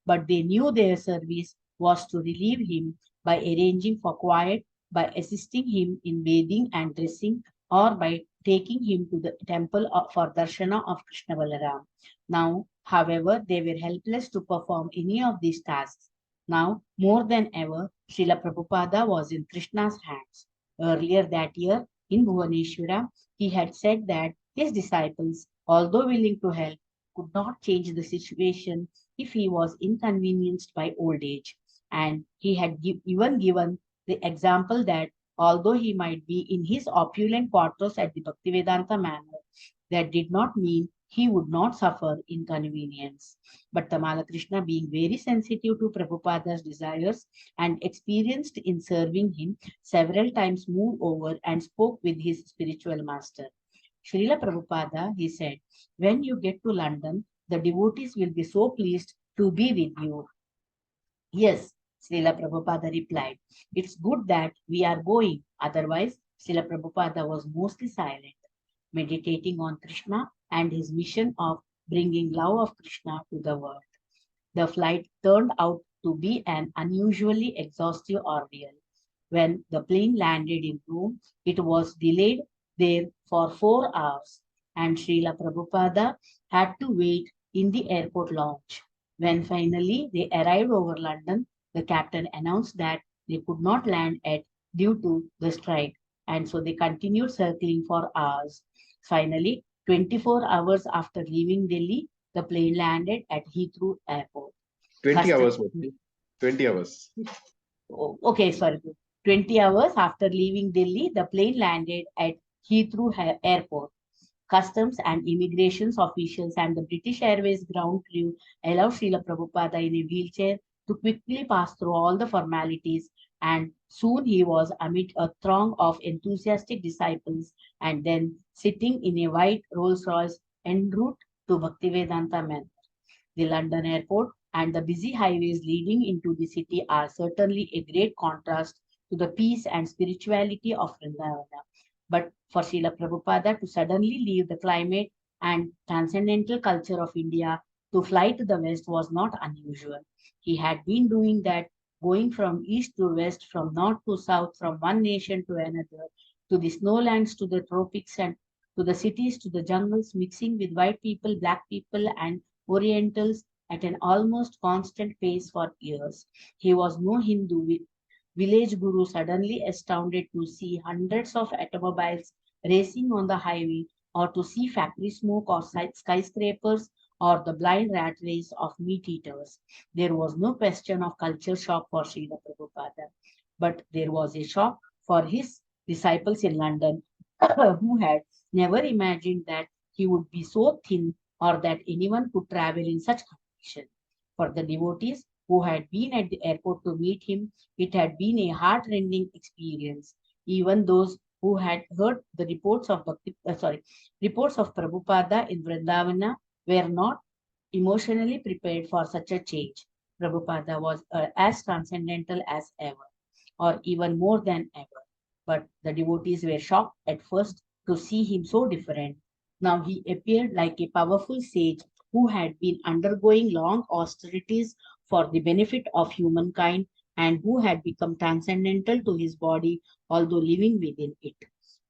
But they knew their service was to relieve him by arranging for quiet, by assisting him in bathing and dressing, or by taking him to the temple for darshana of Krishna Balaram. Now, however, they were helpless to perform any of these tasks. Now, more than ever, Srila Prabhupada was in Krishna's hands. Earlier that year, in Bhuvaneshwara, he had said that his disciples, although willing to help, could not change the situation if he was inconvenienced by old age. And he had even given the example that although he might be in his opulent quarters at the Bhaktivedanta manor, that did not mean he would not suffer inconvenience. But Tamala Krishna, being very sensitive to Prabhupada's desires and experienced in serving him, several times moved over and spoke with his spiritual master. Srila Prabhupada, he said, when you get to London, the devotees will be so pleased to be with you. Yes, Srila Prabhupada replied, it's good that we are going. Otherwise, Srila Prabhupada was mostly silent, meditating on Krishna and his mission of bringing love of Krishna to the world. The flight turned out to be an unusually exhaustive ordeal. When the plane landed in Rome, it was delayed there for 4 hours, and Srila Prabhupada had to wait in the airport lounge. When finally they arrived over London, the captain announced that they could not land at due to the strike, and so they continued circling for hours. Finally, 24 hours after leaving Delhi, the plane landed at Heathrow Airport. 20 hours, Murthy. 20 hours. Okay, sorry, 20 hours after leaving Delhi, the plane landed at Heathrow Airport. Customs and immigration officials and the British Airways ground crew allowed Srila Prabhupada in a wheelchair to quickly pass through all the formalities, and soon he was amid a throng of enthusiastic disciples and then sitting in a white Rolls Royce en route to Bhaktivedanta Manor. The London airport and the busy highways leading into the city are certainly a great contrast to the peace and spirituality of Vrindavana. But for Srila Prabhupada to suddenly leave the climate and transcendental culture of India to fly to the west was not unusual. He had been doing that, going from east to west, from north to south, from one nation to another, to the snowlands, to the tropics, and to the cities, to the jungles, mixing with white people, black people, and Orientals at an almost constant pace for years. He was no Hindu village guru suddenly astounded to see hundreds of automobiles racing on the highway, or to see factory smoke or skyscrapers, or the blind rat race of meat eaters. There was no question of culture shock for Srila Prabhupada, but there was a shock for his disciples in London who had never imagined that he would be so thin or that anyone could travel in such condition. For the devotees who had been at the airport to meet him, it had been a heart-rending experience. Even those who had heard the reports of Prabhupada in Vrindavana were not emotionally prepared for such a change. Prabhupada was as transcendental as ever, or even more than ever. But the devotees were shocked at first to see him so different. Now he appeared like a powerful sage who had been undergoing long austerities for the benefit of humankind and who had become transcendental to his body, although living within it.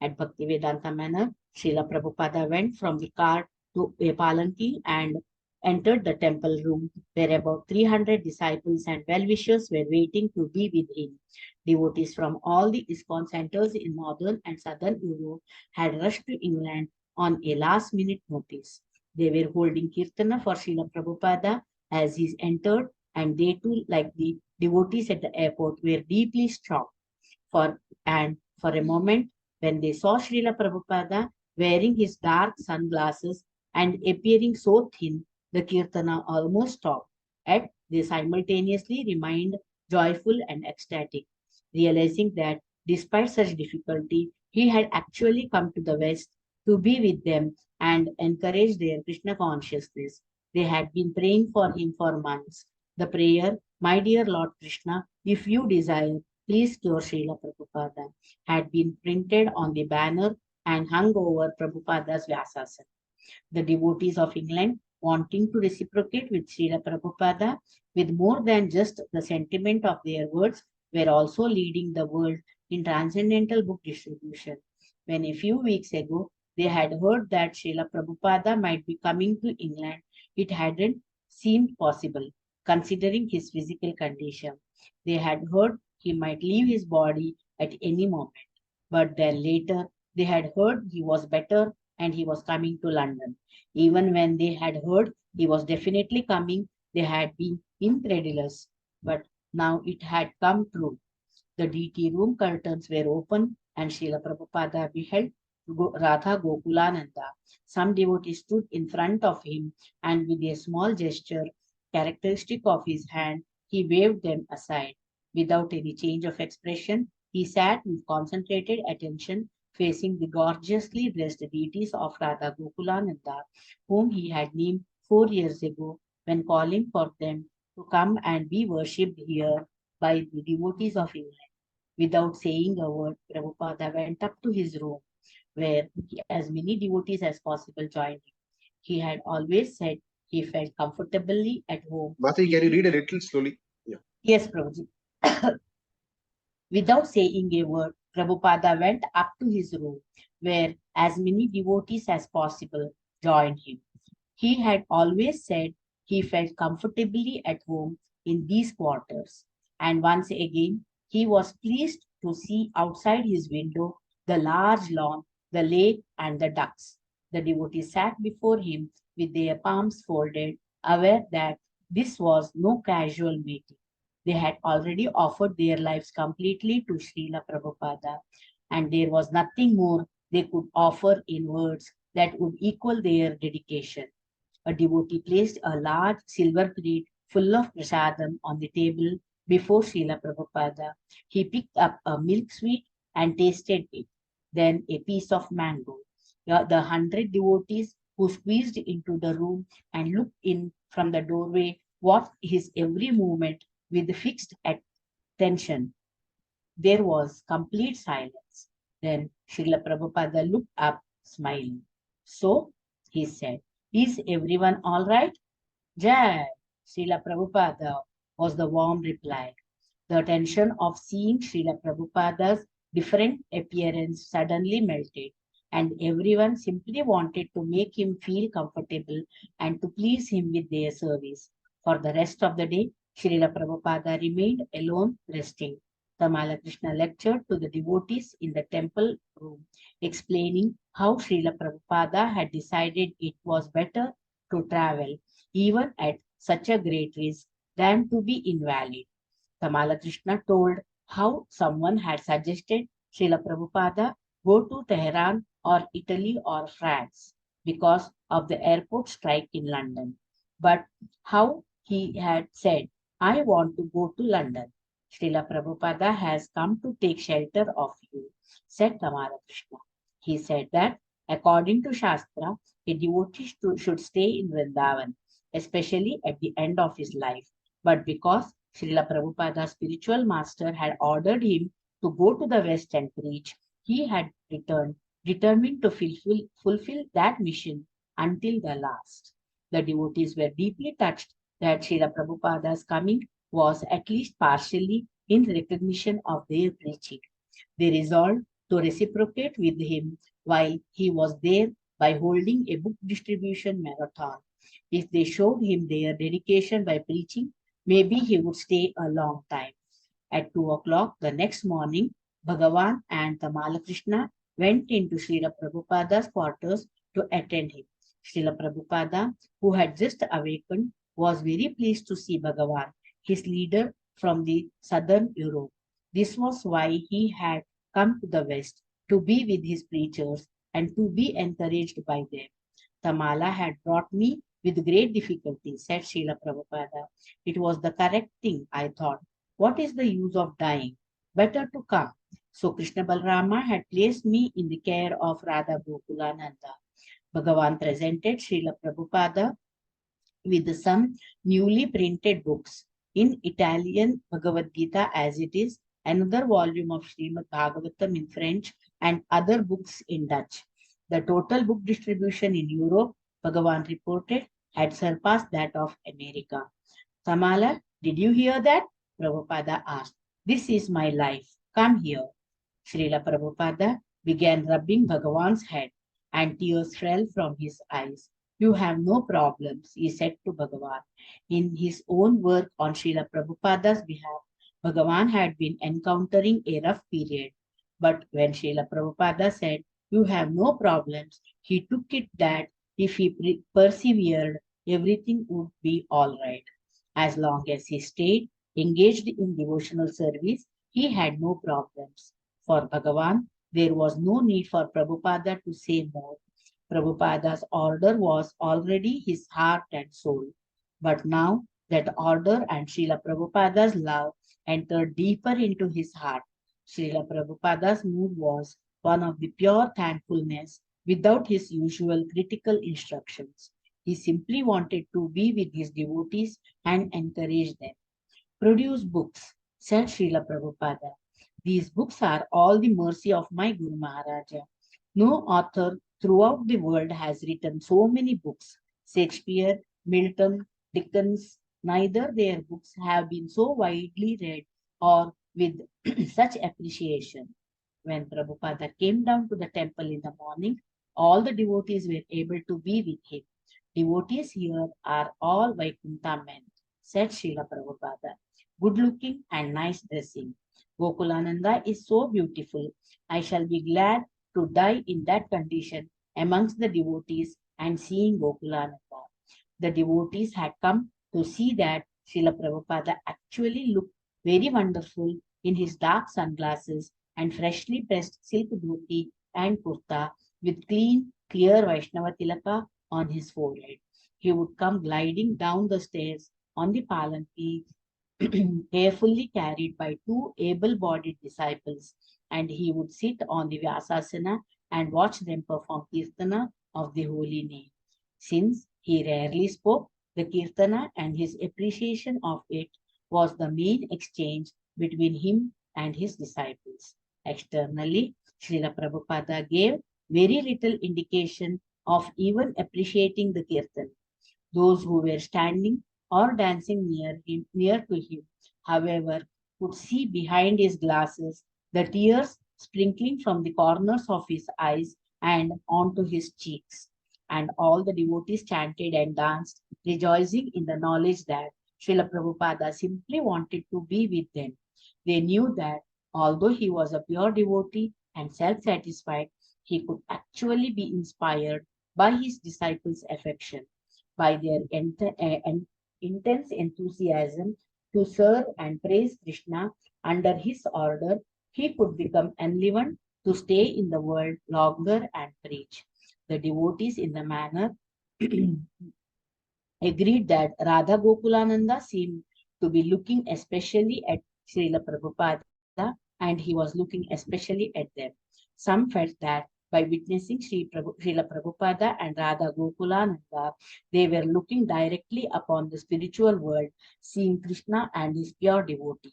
At Bhaktivedanta Manor, Srila Prabhupada went from the car to a palanquin and entered the temple room, where about 300 disciples and well-wishers were waiting to be with him. Devotees from all the ISKCON centers in northern and southern Europe had rushed to England on a last-minute notice. They were holding Kirtana for Srila Prabhupada as he entered, and they too, like the devotees at the airport, were deeply shocked for a moment when they saw Srila Prabhupada wearing his dark sunglasses and appearing so thin, the Kirtana almost stopped. Yet they simultaneously remained joyful and ecstatic, realizing that despite such difficulty, he had actually come to the West to be with them and encourage their Krishna consciousness. They had been praying for him for months. The prayer, "My dear Lord Krishna, if you desire, please cure Srila Prabhupada," had been printed on the banner and hung over Prabhupada's Vyasasana. The devotees of England, wanting to reciprocate with Srila Prabhupada with more than just the sentiment of their words, were also leading the world in transcendental book distribution. When a few weeks ago they had heard that Srila Prabhupada might be coming to England, it hadn't seemed possible, considering his physical condition. They had heard he might leave his body at any moment. But then later, they had heard he was better and he was coming to London. Even when they had heard he was definitely coming, they had been incredulous. But now it had come true. The DT room curtains were open, and Srila Prabhupada beheld Radha Gokulananda. Some devotees stood in front of him, and with a small gesture characteristic of his hand, he waved them aside. Without any change of expression, he sat with concentrated attention, facing the gorgeously dressed deities of Radha Gokulananda, whom he had named 4 years ago when calling for them to come and be worshipped here by the devotees of England. Without saying a word, Prabhupada went up to his room, where as many devotees as possible joined him. He had always said he felt comfortably at home. Mati, can you read a little slowly? Yeah. Yes, Prabhuji. Without saying a word, Prabhupada went up to his room, where as many devotees as possible joined him. He had always said he felt comfortably at home in these quarters. And once again, he was pleased to see outside his window the large lawn, the lake, and the ducks. The devotees sat before him with their palms folded, aware that this was no casual meeting. They had already offered their lives completely to Srila Prabhupada, and there was nothing more they could offer in words that would equal their dedication. A devotee placed a large silver plate full of prasadam on the table before Srila Prabhupada. He picked up a milk sweet and tasted it, then a piece of mango. The 100 devotees who squeezed into the room and looked in from the doorway watched his every movement with fixed attention. There was complete silence. Then Srila Prabhupada looked up, smiling. So, he said, is everyone all right? Jai, Srila Prabhupada, was the warm reply. The tension of seeing Srila Prabhupada's different appearance suddenly melted, and everyone simply wanted to make him feel comfortable and to please him with their service. For the rest of the day, Srila Prabhupada remained alone resting. Tamala Krishna lectured to the devotees in the temple room, explaining how Srila Prabhupada had decided it was better to travel, even at such a great risk, than to be invalid. Kamala Krishna told how someone had suggested Srila Prabhupada go to Tehran or Italy or France because of the airport strike in London. But how he had said, I want to go to London. Srila Prabhupada has come to take shelter of you, said Kamala Krishna. He said that according to Shastra, a devotee should stay in Vrindavan, especially at the end of his life. But because Srila Prabhupada's spiritual master had ordered him to go to the West and preach, he had returned, determined to fulfill that mission until the last. The devotees were deeply touched that Srila Prabhupada's coming was at least partially in recognition of their preaching. They resolved to reciprocate with him while he was there by holding a book distribution marathon. If they showed him their dedication by preaching, maybe he would stay a long time. At 2 o'clock the next morning, Bhagavan and Tamala Krishna went into Srila Prabhupada's quarters to attend him. Srila Prabhupada, who had just awakened, was very pleased to see Bhagavan, his leader from the southern Europe. This was why he had come to the West, to be with his preachers and to be encouraged by them. Tamala had brought me with great difficulty, said Srila Prabhupada. It was the correct thing, I thought. What is the use of dying? Better to come. So Krishna Balrama had placed me in the care of Radha Gokulananda. Bhagavan presented Srila Prabhupada with some newly printed books. In Italian, Bhagavad Gita as it is, another volume of Srimad Bhagavatam in French, and other books in Dutch. The total book distribution in Europe, Bhagavan reported, had surpassed that of America. Kamala, did you hear that? Prabhupada asked. This is my life. Come here. Srila Prabhupada began rubbing Bhagavan's head, and tears fell from his eyes. You have no problems, he said to Bhagavan. In his own work on Srila Prabhupada's behalf, Bhagavan had been encountering a rough period. But when Srila Prabhupada said, you have no problems, he took it that if he persevered, everything would be all right. As long as he stayed engaged in devotional service, he had no problems. For Bhagavan, there was no need for Prabhupada to say more. Prabhupada's order was already his heart and soul. But now that order and Srila Prabhupada's love entered deeper into his heart, Srila Prabhupada's mood was one of the pure thankfulness without his usual critical instructions. He simply wanted to be with his devotees and encourage them. Produce books, said Srila Prabhupada. These books are all the mercy of my Guru Maharaja. No author throughout the world has written so many books. Shakespeare, Milton, Dickens, neither their books have been so widely read or with such appreciation. When Prabhupada came down to the temple in the morning, all the devotees were able to be with him. Devotees here are all Vaikuntha men, said Srila Prabhupada. Good looking and nice dressing. Gokulananda is so beautiful. I shall be glad to die in that condition amongst the devotees and seeing Gokulananda. The devotees had come to see that Srila Prabhupada actually looked very wonderful in his dark sunglasses and freshly pressed silk dhoti and kurta with clean, clear Vaishnava tilaka on his forehead. He would come gliding down the stairs on the palanquin, carefully carried by two able-bodied disciples, and he would sit on the Vyasasana and watch them perform Kirtana of the holy name. Since he rarely spoke, the Kirtana and his appreciation of it was the main exchange between him and his disciples. Externally, Srila Prabhupada gave very little indication of even appreciating the Kirtan. Those who were standing or dancing near to him, however, could see behind his glasses the tears sprinkling from the corners of his eyes and onto his cheeks. And all the devotees chanted and danced, rejoicing in the knowledge that Srila Prabhupada simply wanted to be with them. They knew that although he was a pure devotee and self satisfied, he could actually be inspired by his disciples' affection, by their intense enthusiasm to serve and praise Krishna under his order. He could become enlivened to stay in the world longer and preach. The devotees, in the manner, agreed that Radha Gokulananda seemed to be looking especially at Srila Prabhupada and he was looking especially at them. Some felt that by witnessing Srila Prabhupada and Radha Gokulananda, they were looking directly upon the spiritual world, seeing Krishna and his pure devotee.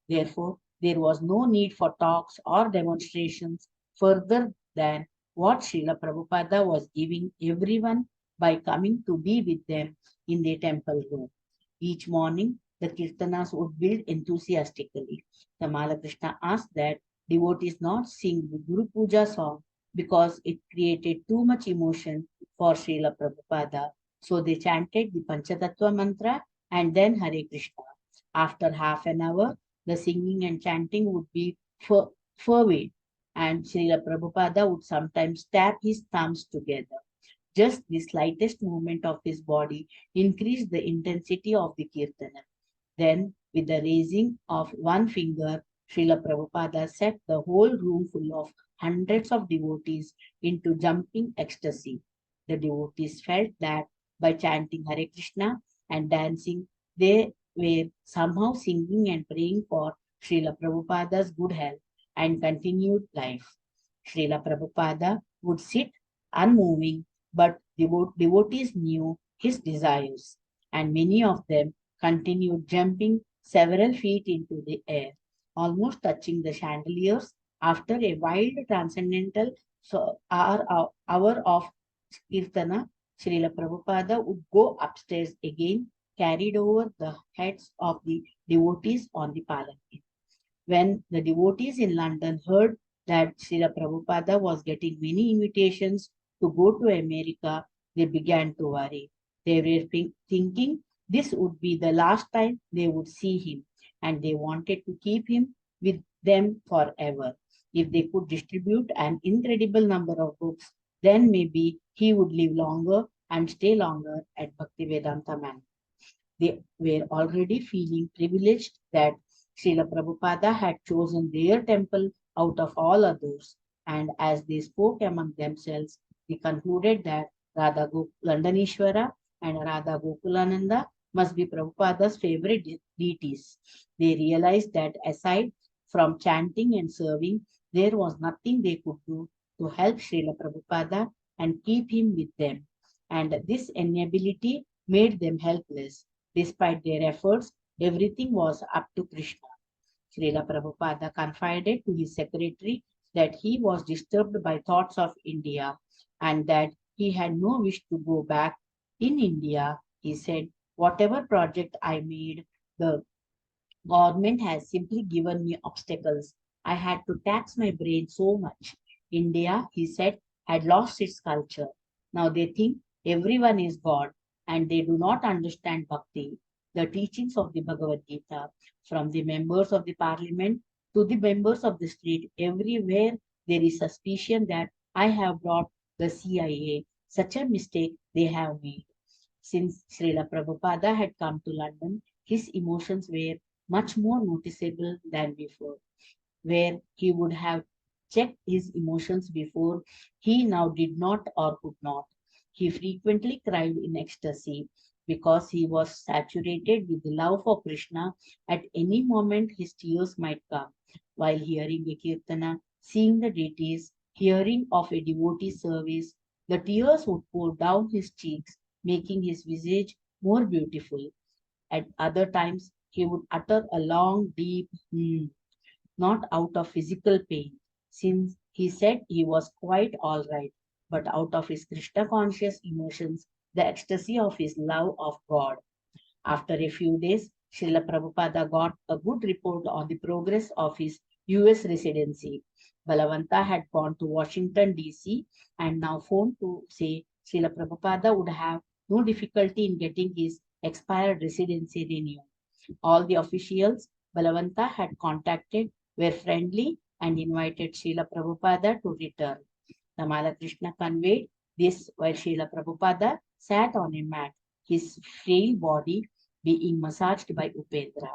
Therefore, there was no need for talks or demonstrations further than what Srila Prabhupada was giving everyone by coming to be with them in the temple room. Each morning, the Kirtanas would build enthusiastically. The Malakrishna asked that devotees not sing the Guru Puja song because it created too much emotion for Srila Prabhupada. So they chanted the Panchatattva mantra and then Hare Krishna. After half an hour, the singing and chanting would be fervent, and Srila Prabhupada would sometimes tap his thumbs together. Just the slightest movement of his body increased the intensity of the kirtana. Then, with the raising of one finger, Srila Prabhupada set the whole room full of hundreds of devotees into jumping ecstasy. The devotees felt that by chanting Hare Krishna and dancing, they were somehow singing and praying for Srila Prabhupada's good health and continued life. Srila Prabhupada would sit unmoving, but devotees knew his desires, and many of them continued jumping several feet into the air, almost touching the chandeliers. After a wild transcendental hour of Kirtana, Srila Prabhupada would go upstairs again, carried over the heads of the devotees on the palanquin. When the devotees in London heard that Srila Prabhupada was getting many invitations to go to America, they began to worry. They were thinking this would be the last time they would see him, and they wanted to keep him with them forever. If they could distribute an incredible number of books, then maybe he would live longer and stay longer at Bhaktivedanta Manor. They were already feeling privileged that Srila Prabhupada had chosen their temple out of all others. And as they spoke among themselves, they concluded that Landanishwara and Radha Gokulananda must be Prabhupada's favorite deities. They realized that aside from chanting and serving, there was nothing they could do to help Srila Prabhupada and keep him with them. And this inability made them helpless. Despite their efforts, everything was up to Krishna. Srila Prabhupada confided to his secretary that he was disturbed by thoughts of India and that he had no wish to go back. In India, he said, whatever project I made, the government has simply given me obstacles. I had to tax my brain so much. India, he said, had lost its culture. Now they think everyone is God and they do not understand bhakti, the teachings of the Bhagavad Gita, from the members of the parliament to the members of the street. Everywhere there is suspicion that I have brought the CIA. Such a mistake they have made. Since Srila Prabhupada had come to London, his emotions were much more noticeable than before. Where he would have checked his emotions before, he now did not or could not. He frequently cried in ecstasy because he was saturated with the love for Krishna. At any moment, his tears might come. While hearing a kirtana, seeing the deities, hearing of a devotee service, the tears would pour down his cheeks, making his visage more beautiful. At other times, he would utter a long, deep "Hmm," not out of physical pain, since he said he was quite all right, but out of his Krishna conscious emotions, the ecstasy of his love of God. After a few days, Srila Prabhupada got a good report on the progress of his US residency. Balavanta had gone to Washington, D.C., and now phoned to say Srila Prabhupada would have no difficulty in getting his expired residency renewed. All the officials Balavanta had contacted were friendly and invited Srila Prabhupada to return. Tamala Krishna conveyed this while Srila Prabhupada sat on a mat, his frail body being massaged by Upendra.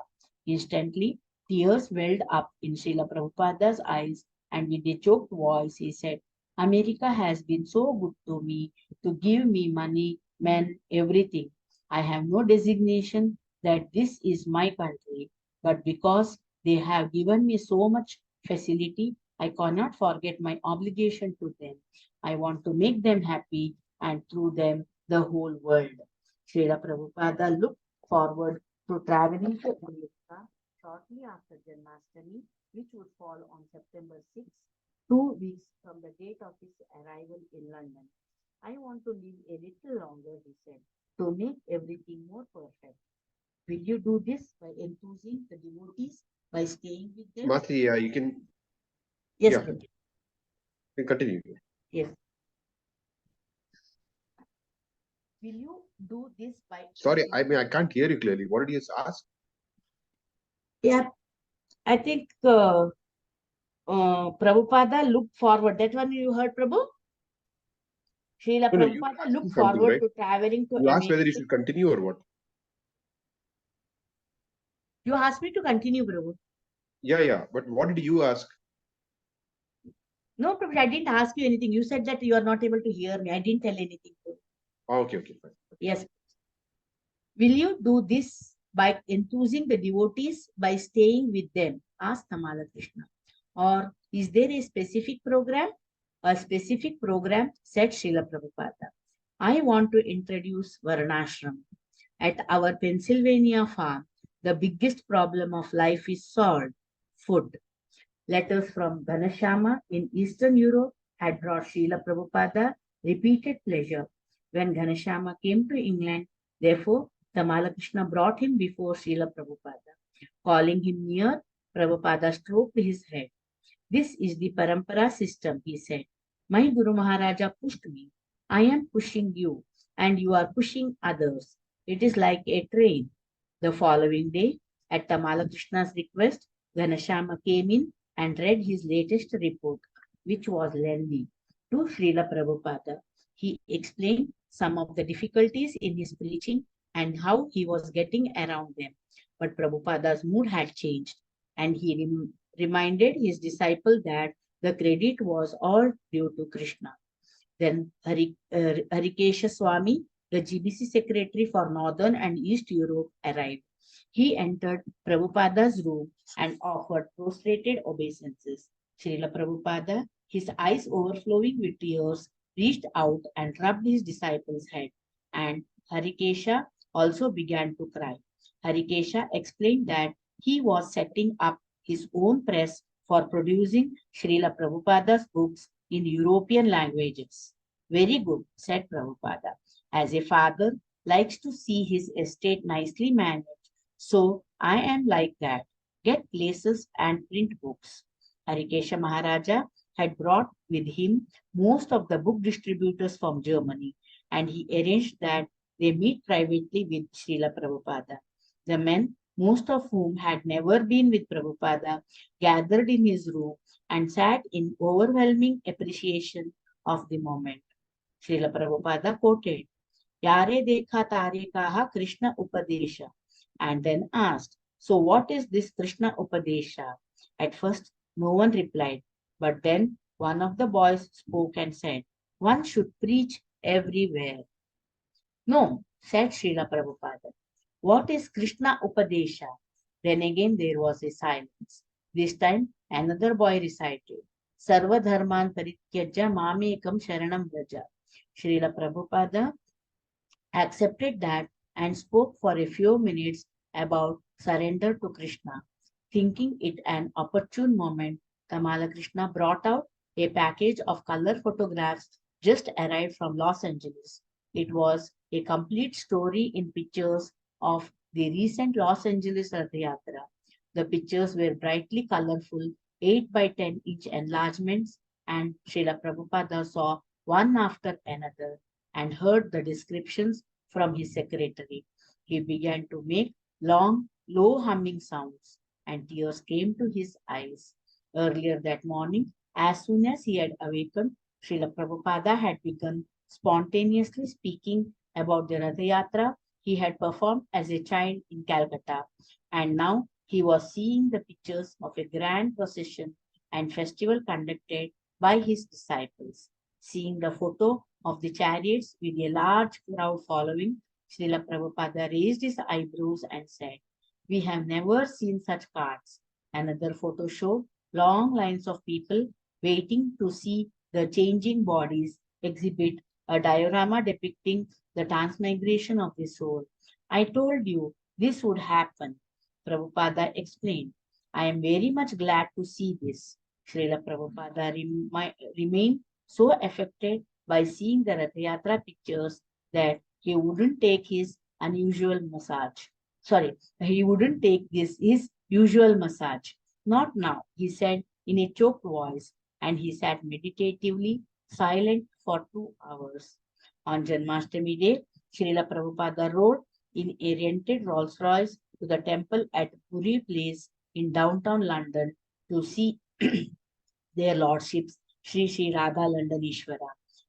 Instantly, tears welled up in Srila Prabhupada's eyes, and with a choked voice he said, America has been so good to me to give me money, men, everything. I have no designation that this is my country, but because they have given me so much facility, I cannot forget my obligation to them. I want to make them happy and through them the whole world. Srila Prabhupada looked forward to traveling to America shortly after Janmashtami, which would fall on September 6th, 2 weeks from the date of his arrival in London. I want to live a little longer, he said, to make everything more perfect. Will you do this by enthusing the devotees, by staying with them? Mati, yeah, you can, Yes, yeah, Prabhu. you can continue. Yes. Will you do this by Sorry, I enthusing? mean, I can't hear you clearly. What did you ask? Yeah, I think Prabhupada looked forward. That one you heard, Prabhu? Srila No, no, you were Prabhupada asking looked something, forward right? to traveling to You asked whether you America. should continue or what? You asked me to continue, Prabhu. Yeah, yeah. But what did you ask? No, Prabhu, I didn't ask you anything. You said that you are not able to hear me. I didn't tell anything. Oh, okay, okay, fine. Yes. Will you do this by enthusing the devotees by staying with them? Asked Tamala Krishna. Or is there a specific program? A specific program, said Srila Prabhupada. I want to introduce Varnashram. At our Pennsylvania farm, the biggest problem of life is solved food. Letters from Ghanashama in Eastern Europe had brought Srila Prabhupada repeated pleasure. When Ghanashama came to England, therefore, Tamala Krishna brought him before Srila Prabhupada. Calling him near, Prabhupada stroked his head. This is the Parampara system, he said. My Guru Maharaja pushed me. I am pushing you, and you are pushing others. It is like a train. The following day, at Tamala Krishna's request, Ghanashama came in and read his latest report, which was lengthy, to Srila Prabhupada. He explained some of the difficulties in his preaching and how he was getting around them. But Prabhupada's mood had changed, and he reminded his disciple that the credit was all due to Krishna. Then Harikesha Swami, the GBC secretary for Northern and East Europe, arrived. He entered Prabhupada's room and offered prostrated obeisances. Srila Prabhupada, his eyes overflowing with tears, reached out and rubbed his disciple's head, and Harikesha also began to cry. Harikesha explained that he was setting up his own press for producing Srila Prabhupada's books in European languages. Very good, said Prabhupada. As a father likes to see his estate nicely managed, so I am like that. Get places and print books. Harikesha Maharaja had brought with him most of the book distributors from Germany, and he arranged that they meet privately with Srila Prabhupada. The men, most of whom had never been with Prabhupada, gathered in his room and sat in overwhelming appreciation of the moment. Srila Prabhupada quoted, Yare dekha tare kaha Krishna Upadesha, and then asked, So, what is this Krishna Upadesha? At first, no one replied, but then one of the boys spoke and said, one should preach everywhere. No, said Srila Prabhupada. What is Krishna Upadesha? Then again there was a silence. This time another boy recited, Sarva Dharman Parityajya Mamekam Sharanam Vraja. Srila Prabhupada accepted that and spoke for a few minutes about surrender to Krishna. Thinking it an opportune moment, Kamala Krishna brought out a package of color photographs just arrived from Los Angeles. It was a complete story in pictures of the recent Los Angeles Rath Yatra. The pictures were brightly colorful, 8 by 10-inch enlargements, and Srila Prabhupada saw one after another and heard the descriptions from his secretary. He began to make long, low humming sounds, and tears came to his eyes. Earlier that morning, as soon as he had awakened, Srila Prabhupada had begun spontaneously speaking about the Ratha Yatra he had performed as a child in Calcutta, and now he was seeing the pictures of a grand procession and festival conducted by his disciples. Seeing the photo of the chariots with a large crowd following, Srila Prabhupada raised his eyebrows and said, we have never seen such carts. Another photo showed long lines of people waiting to see the changing bodies exhibit a diorama depicting the transmigration of the soul. I told you this would happen, Prabhupada explained. I am very much glad to see this. Srila Prabhupada remained so affected by seeing the Rath Yatra pictures that he wouldn't take his unusual massage. Sorry, he wouldn't take his usual massage. Not now, he said in a choked voice, and he sat meditatively silent for 2 hours. On Janmashtami day, Srila Prabhupada rode in a rented Rolls Royce to the temple at Puri Place in downtown London to see their lordships Sri Sri Radha Landanishwara.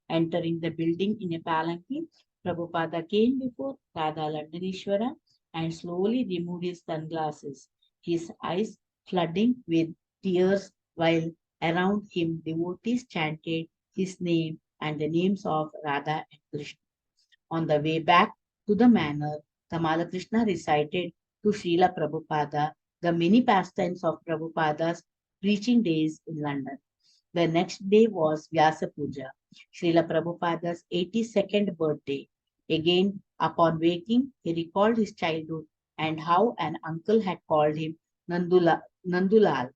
Entering the building in a palanquin, Prabhupada came before Radha Landanishwara and slowly removed his sunglasses, his eyes flooding with tears while around him devotees chanted his name and the names of Radha and Krishna. On the way back to the manor, Kamala Krishna recited to Srila Prabhupada the many pastimes of Prabhupada's preaching days in London. The next day was Vyasa Puja, Srila Prabhupada's 82nd birthday. Again, upon waking, he recalled his childhood and how an uncle had called him Nandulal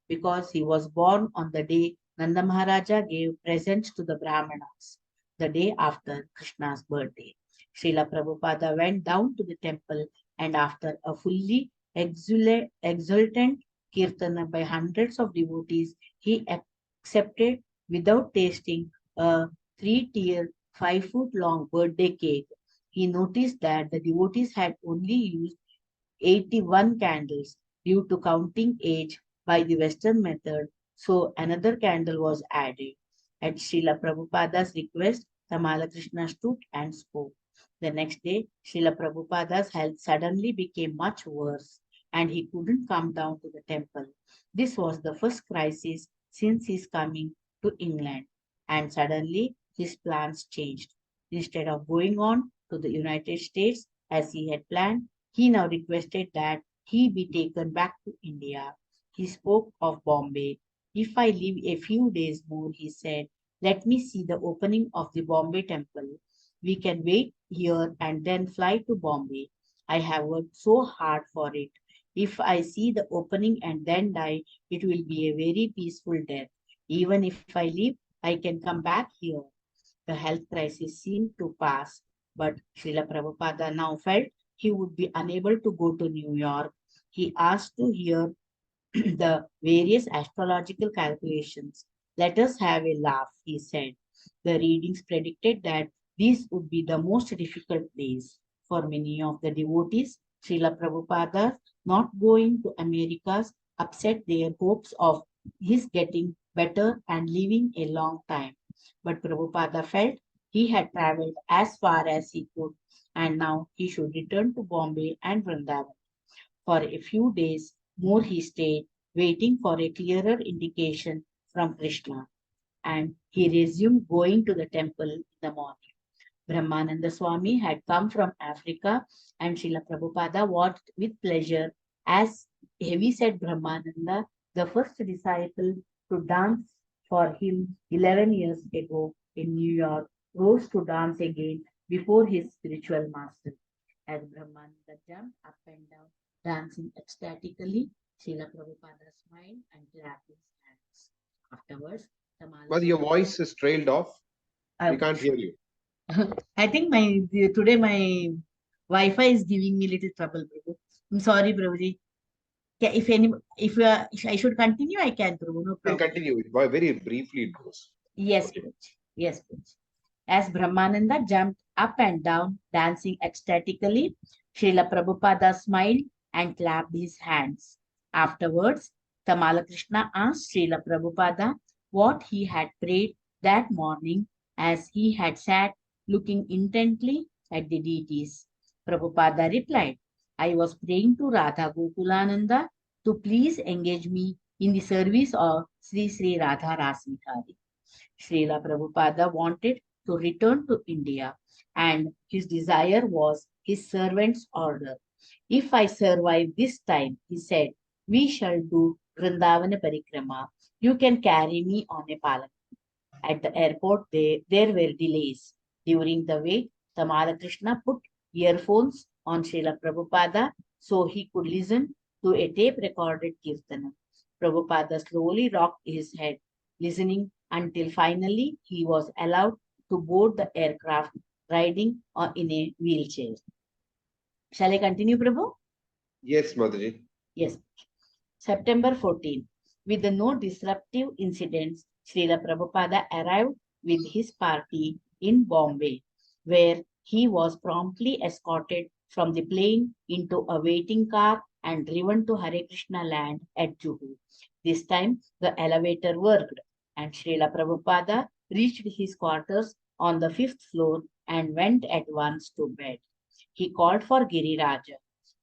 because he was born on the day Nanda Maharaja gave presents to the Brahmanas, the day after Krishna's birthday. Srila Prabhupada went down to the temple and after a fully exultant kirtana by hundreds of devotees, he accepted without tasting a 3-tier, 5-foot long birthday cake. He noticed that the devotees had only used 81 candles due to counting age by the Western method, so another candle was added. At Srila Prabhupada's request, Kamala Krishna stood and spoke. The next day, Srila Prabhupada's health suddenly became much worse and he couldn't come down to the temple. This was the first crisis since his coming to England, and suddenly his plans changed. Instead of going on to the United States as he had planned, he now requested that he be taken back to India. He spoke of Bombay. If I live a few days more, he said, let me see the opening of the Bombay temple. We can wait here and then fly to Bombay. I have worked so hard for it. If I see the opening and then die, it will be a very peaceful death. Even if I live, I can come back here. The health crisis seemed to pass, but Srila Prabhupada now felt he would be unable to go to New York. He asked to hear the various astrological calculations. Let us have a laugh, he said. The readings predicted that these would be the most difficult days. For many of the devotees, Srila Prabhupada not going to Americas upset their hopes of his getting better and living a long time. But Prabhupada felt he had traveled as far as he could and now he should return to Bombay and Vrindavan. For a few days more he stayed, waiting for a clearer indication from Krishna, and he resumed going to the temple in the morning. Brahmananda Swami had come from Africa, and Srila Prabhupada watched with pleasure as heavy said Brahmananda, the first disciple to dance for him 11 years ago in New York, rose to dance again before his spiritual master. As Brahmananda jumped up and down, dancing ecstatically, Srila Prabhupada smiled and clapped his hands. Afterwards, Tamala But your Krishna. voice is trailed off. We I, can't hear you. I think today my Wi-Fi is giving me little trouble, Prabhu. I'm sorry, Prabhuji. If any if I should continue, I can, Prabhu. No You can problem. continue. Very briefly it goes. Yes, Prabhuji. Yes, Prabhuji. As Brahmananda jumped up and down, dancing ecstatically, Srila Prabhupada smiled and clapped his hands. Afterwards, Tamala Krishna asked Srila Prabhupada what he had prayed that morning as he had sat looking intently at the deities. Prabhupada replied, I was praying to Radha Gokulananda to please engage me in the service of Sri Sri Radha Rasmithari. Srila Prabhupada wanted to return to India, and his desire was his servant's order. If I survive this time, he said, we shall do Vrindavana Parikrama. You can carry me on a palanquin. At the airport, there were delays. During the wait, Tamara Krishna put earphones on Srila Prabhupada so he could listen to a tape recorded kirtana. Prabhupada slowly rocked his head, listening until finally he was allowed to board the aircraft riding in a wheelchair. Shall I continue, Prabhu? Yes, Mataji. Yes. September 14. With the no disruptive incidents, Srila Prabhupada arrived with his party in Bombay, where he was promptly escorted from the plane into a waiting car and driven to Hare Krishna land at Juhu. This time, the elevator worked, and Srila Prabhupada reached his quarters on the fifth floor and went at once to bed. He called for Giriraja,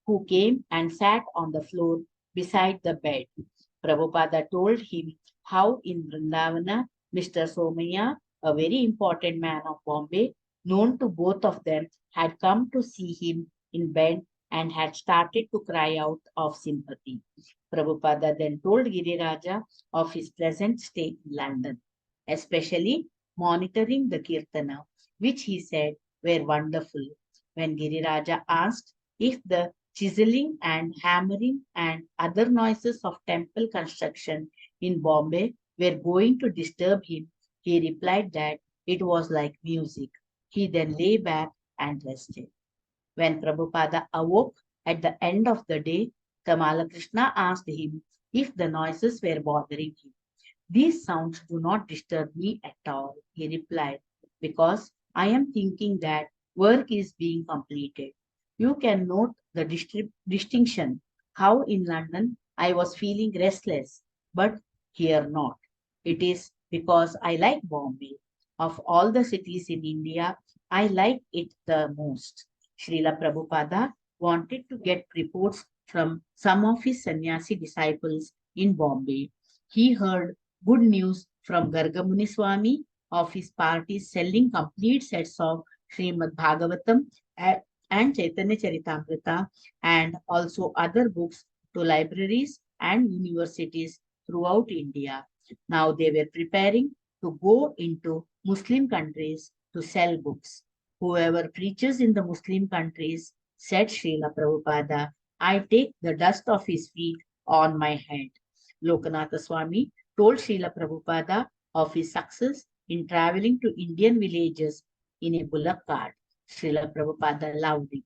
who came and sat on the floor beside the bed. Prabhupada told him how in Vrindavana, Mr. Somaya, a very important man of Bombay, known to both of them, had come to see him in bed and had started to cry out of sympathy. Prabhupada then told Giriraja of his pleasant stay in London, especially monitoring the Kirtana, which he said were wonderful. When Giriraja asked if the chiseling and hammering and other noises of temple construction in Bombay were going to disturb him, he replied that it was like music. He then lay back and rested. When Prabhupada awoke at the end of the day, Kamala Krishna asked him if the noises were bothering him. These sounds do not disturb me at all, he replied, because I am thinking that work is being completed. You can note the distinction, how in London I was feeling restless, but here not. It is because I like Bombay. Of all the cities in India, I like it the most. Srila Prabhupada wanted to get reports from some of his sannyasi disciples in Bombay. He heard good news from Gargamuni Swami of his party selling complete sets of Srimad Bhagavatam and Chaitanya Charitamrita and also other books to libraries and universities throughout India. Now they were preparing to go into Muslim countries to sell books. Whoever preaches in the Muslim countries, said Srila Prabhupada, I take the dust of his feet on my head. Lokanatha Swami told Srila Prabhupada of his success in traveling to Indian villages in a bullock cart. Srila Prabhupada loved it.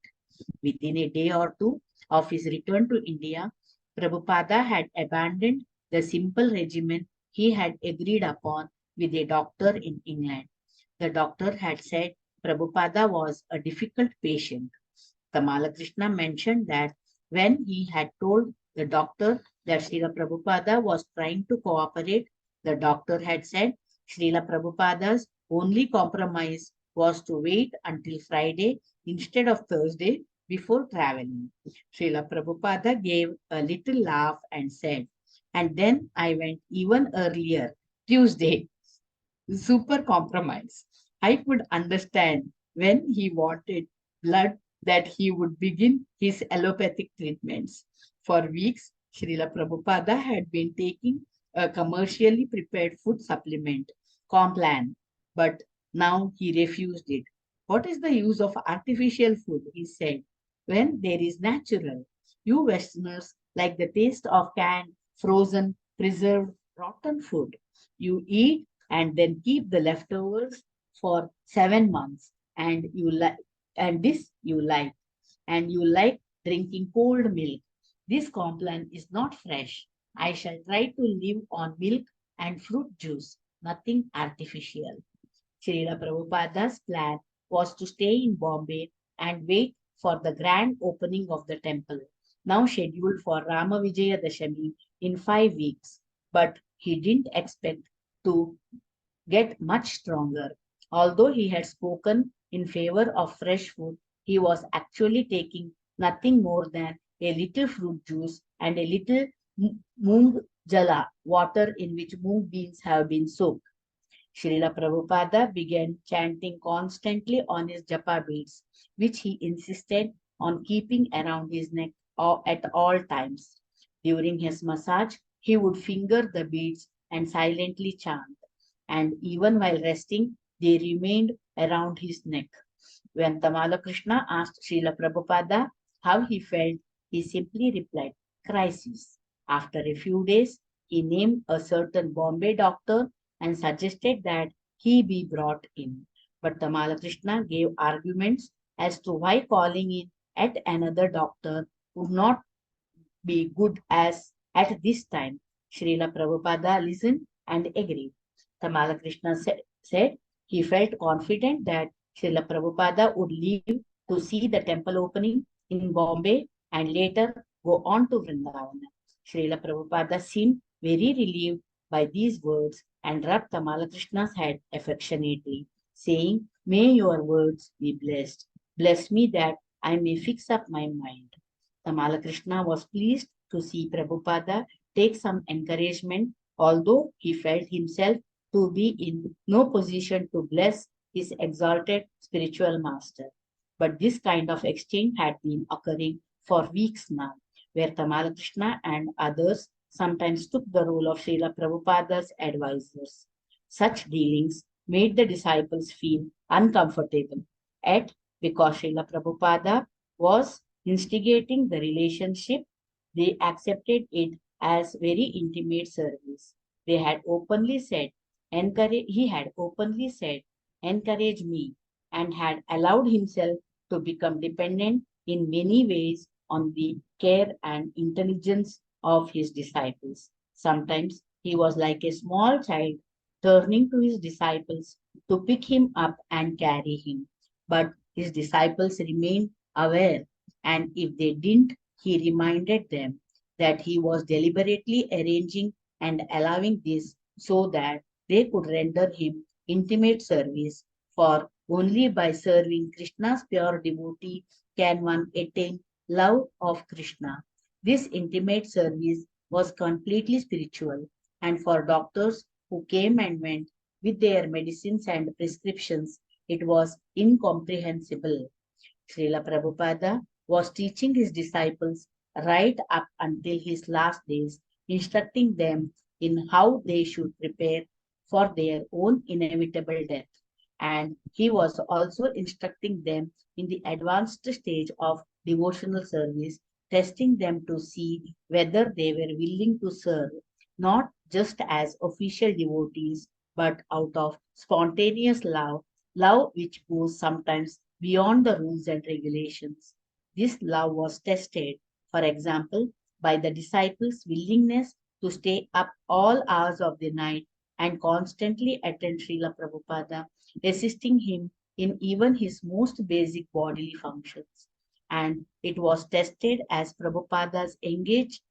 Within a day or two of his return to India, Prabhupada had abandoned the simple regimen he had agreed upon with a doctor in England. The doctor had said Prabhupada was a difficult patient. Kamala Krishna mentioned that when he had told the doctor that Srila Prabhupada was trying to cooperate, the doctor had said Srila Prabhupada's only compromise was to wait until Friday instead of Thursday before traveling. Srila Prabhupada gave a little laugh and said, and then I went even earlier, Tuesday. Super compromise. I could understand when he wanted blood that he would begin his allopathic treatments. For weeks, Srila Prabhupada had been taking a commercially prepared food supplement, Complan, but now he refused it. What is the use of artificial food, he said, when there is natural? You Westerners like the taste of canned, frozen, preserved, rotten food. You eat and then keep the leftovers for 7 months, and this you like, and you like drinking cold milk. This complan is not fresh. I shall try to live on milk and fruit juice, nothing artificial. Srila Prabhupada's plan was to stay in Bombay and wait for the grand opening of the temple, now scheduled for Rama Vijaya Dashami in 5 weeks. But he didn't expect to get much stronger. Although he had spoken in favor of fresh food, he was actually taking nothing more than a little fruit juice and a little moong jala, water in which moong beans have been soaked. Srila Prabhupada began chanting constantly on his japa beads, which he insisted on keeping around his neck at all times. During his massage, he would finger the beads and silently chant, and even while resting, they remained around his neck. When Tamala Krishna asked Srila Prabhupada how he felt, he simply replied, crisis. After a few days, he named a certain Bombay doctor and suggested that he be brought in. But Tamala Krishna gave arguments as to why calling in at another doctor would not be good as at this time. Srila Prabhupada listened and agreed. Tamala Krishna said he felt confident that Srila Prabhupada would leave to see the temple opening in Bombay and later go on to Vrindavan. Srila Prabhupada seemed very relieved by these words and rubbed Tamala Krishna's head affectionately, saying, may your words be blessed. Bless me that I may fix up my mind. Tamala Krishna was pleased to see Prabhupada take some encouragement, although he felt himself to be in no position to bless his exalted spiritual master. But this kind of exchange had been occurring for weeks now, where Tamala Krishna and others sometimes took the role of Srila Prabhupada's advisors. Such dealings made the disciples feel uncomfortable, yet because Srila Prabhupada was instigating the relationship, they accepted it as very intimate service. They had openly said, he had openly said, encourage me, and had allowed himself to become dependent in many ways on the care and intelligence of his disciples. Sometimes he was like a small child turning to his disciples to pick him up and carry him. But his disciples remained aware, and if they didn't, he reminded them that he was deliberately arranging and allowing this so that they could render him intimate service, for only by serving Krishna's pure devotee can one attain love of Krishna. This intimate service was completely spiritual, and for doctors who came and went with their medicines and prescriptions, it was incomprehensible. Srila Prabhupada was teaching his disciples right up until his last days, instructing them in how they should prepare for their own inevitable death. And he was also instructing them in the advanced stage of devotional service, testing them to see whether they were willing to serve, not just as official devotees, but out of spontaneous love, love which goes sometimes beyond the rules and regulations. This love was tested, for example, by the disciples' willingness to stay up all hours of the night and constantly attend Srila Prabhupada, assisting him in even his most basic bodily functions. And it was tested as Prabhupada engaged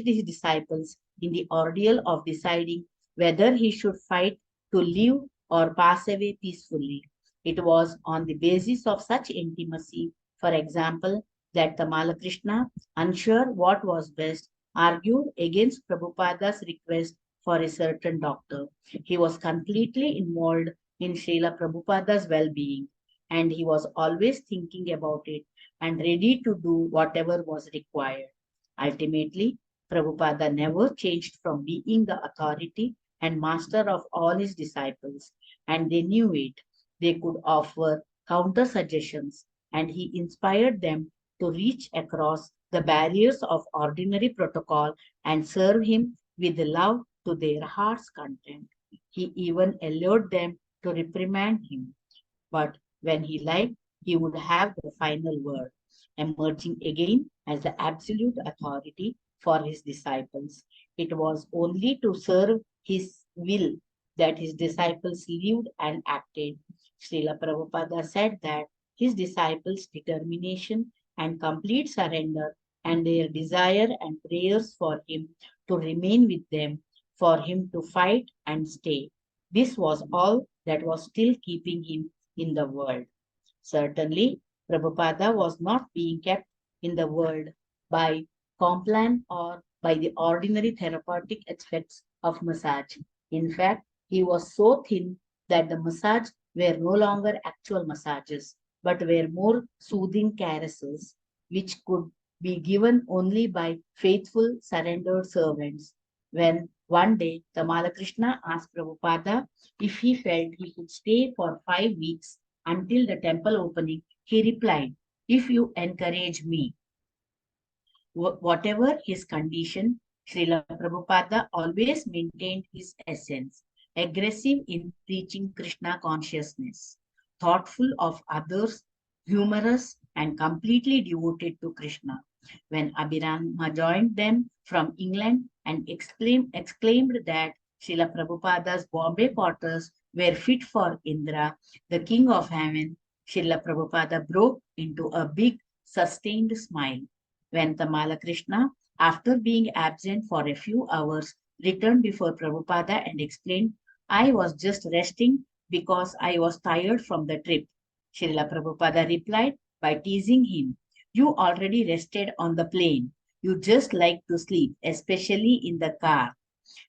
his disciples in the ordeal of deciding whether he should fight to live or pass away peacefully. It was on the basis of such intimacy, For example, that Tamalakrishna, unsure what was best, argued against Prabhupada's request for a certain doctor. He was completely involved in Srila Prabhupada's well being, and he was always thinking about it and ready to do whatever was required. Ultimately, Prabhupada never changed from being the authority and master of all his disciples, and they knew it. They could offer counter suggestions, and he inspired them to reach across the barriers of ordinary protocol and serve him with love to their heart's content. He even allowed them to reprimand him, but when he liked, he would have the final word, emerging again as the absolute authority for his disciples. It was only to serve his will that his disciples lived and acted. Srila Prabhupada said that his disciples' determination and complete surrender and their desire and prayers for him to remain with them, for him to fight and stay. This was all that was still keeping him in the world. Certainly, Prabhupada was not being kept in the world by Complan or by the ordinary therapeutic effects of massage. In fact, he was so thin that the massage were no longer actual massages, but were more soothing caresses, which could be given only by faithful, surrendered servants. When one day Tamalakrishna asked Prabhupada if he felt he could stay for 5 weeks until the temple opening, he replied, "If you encourage me." Whatever his condition, Srila Prabhupada always maintained his essence, aggressive in preaching Krishna consciousness, thoughtful of others, humorous, and completely devoted to Krishna. When Abhirama joined them from England and exclaimed that Srila Prabhupada's Bombay quarters were fit for Indra, the king of heaven, Srila Prabhupada broke into a big, sustained smile. When Tamala Krishna, after being absent for a few hours, returned before Prabhupada and explained, "I was just resting because I was tired from the trip." Srila Prabhupada replied by teasing him, "You already rested on the plane. You just like to sleep, especially in the car."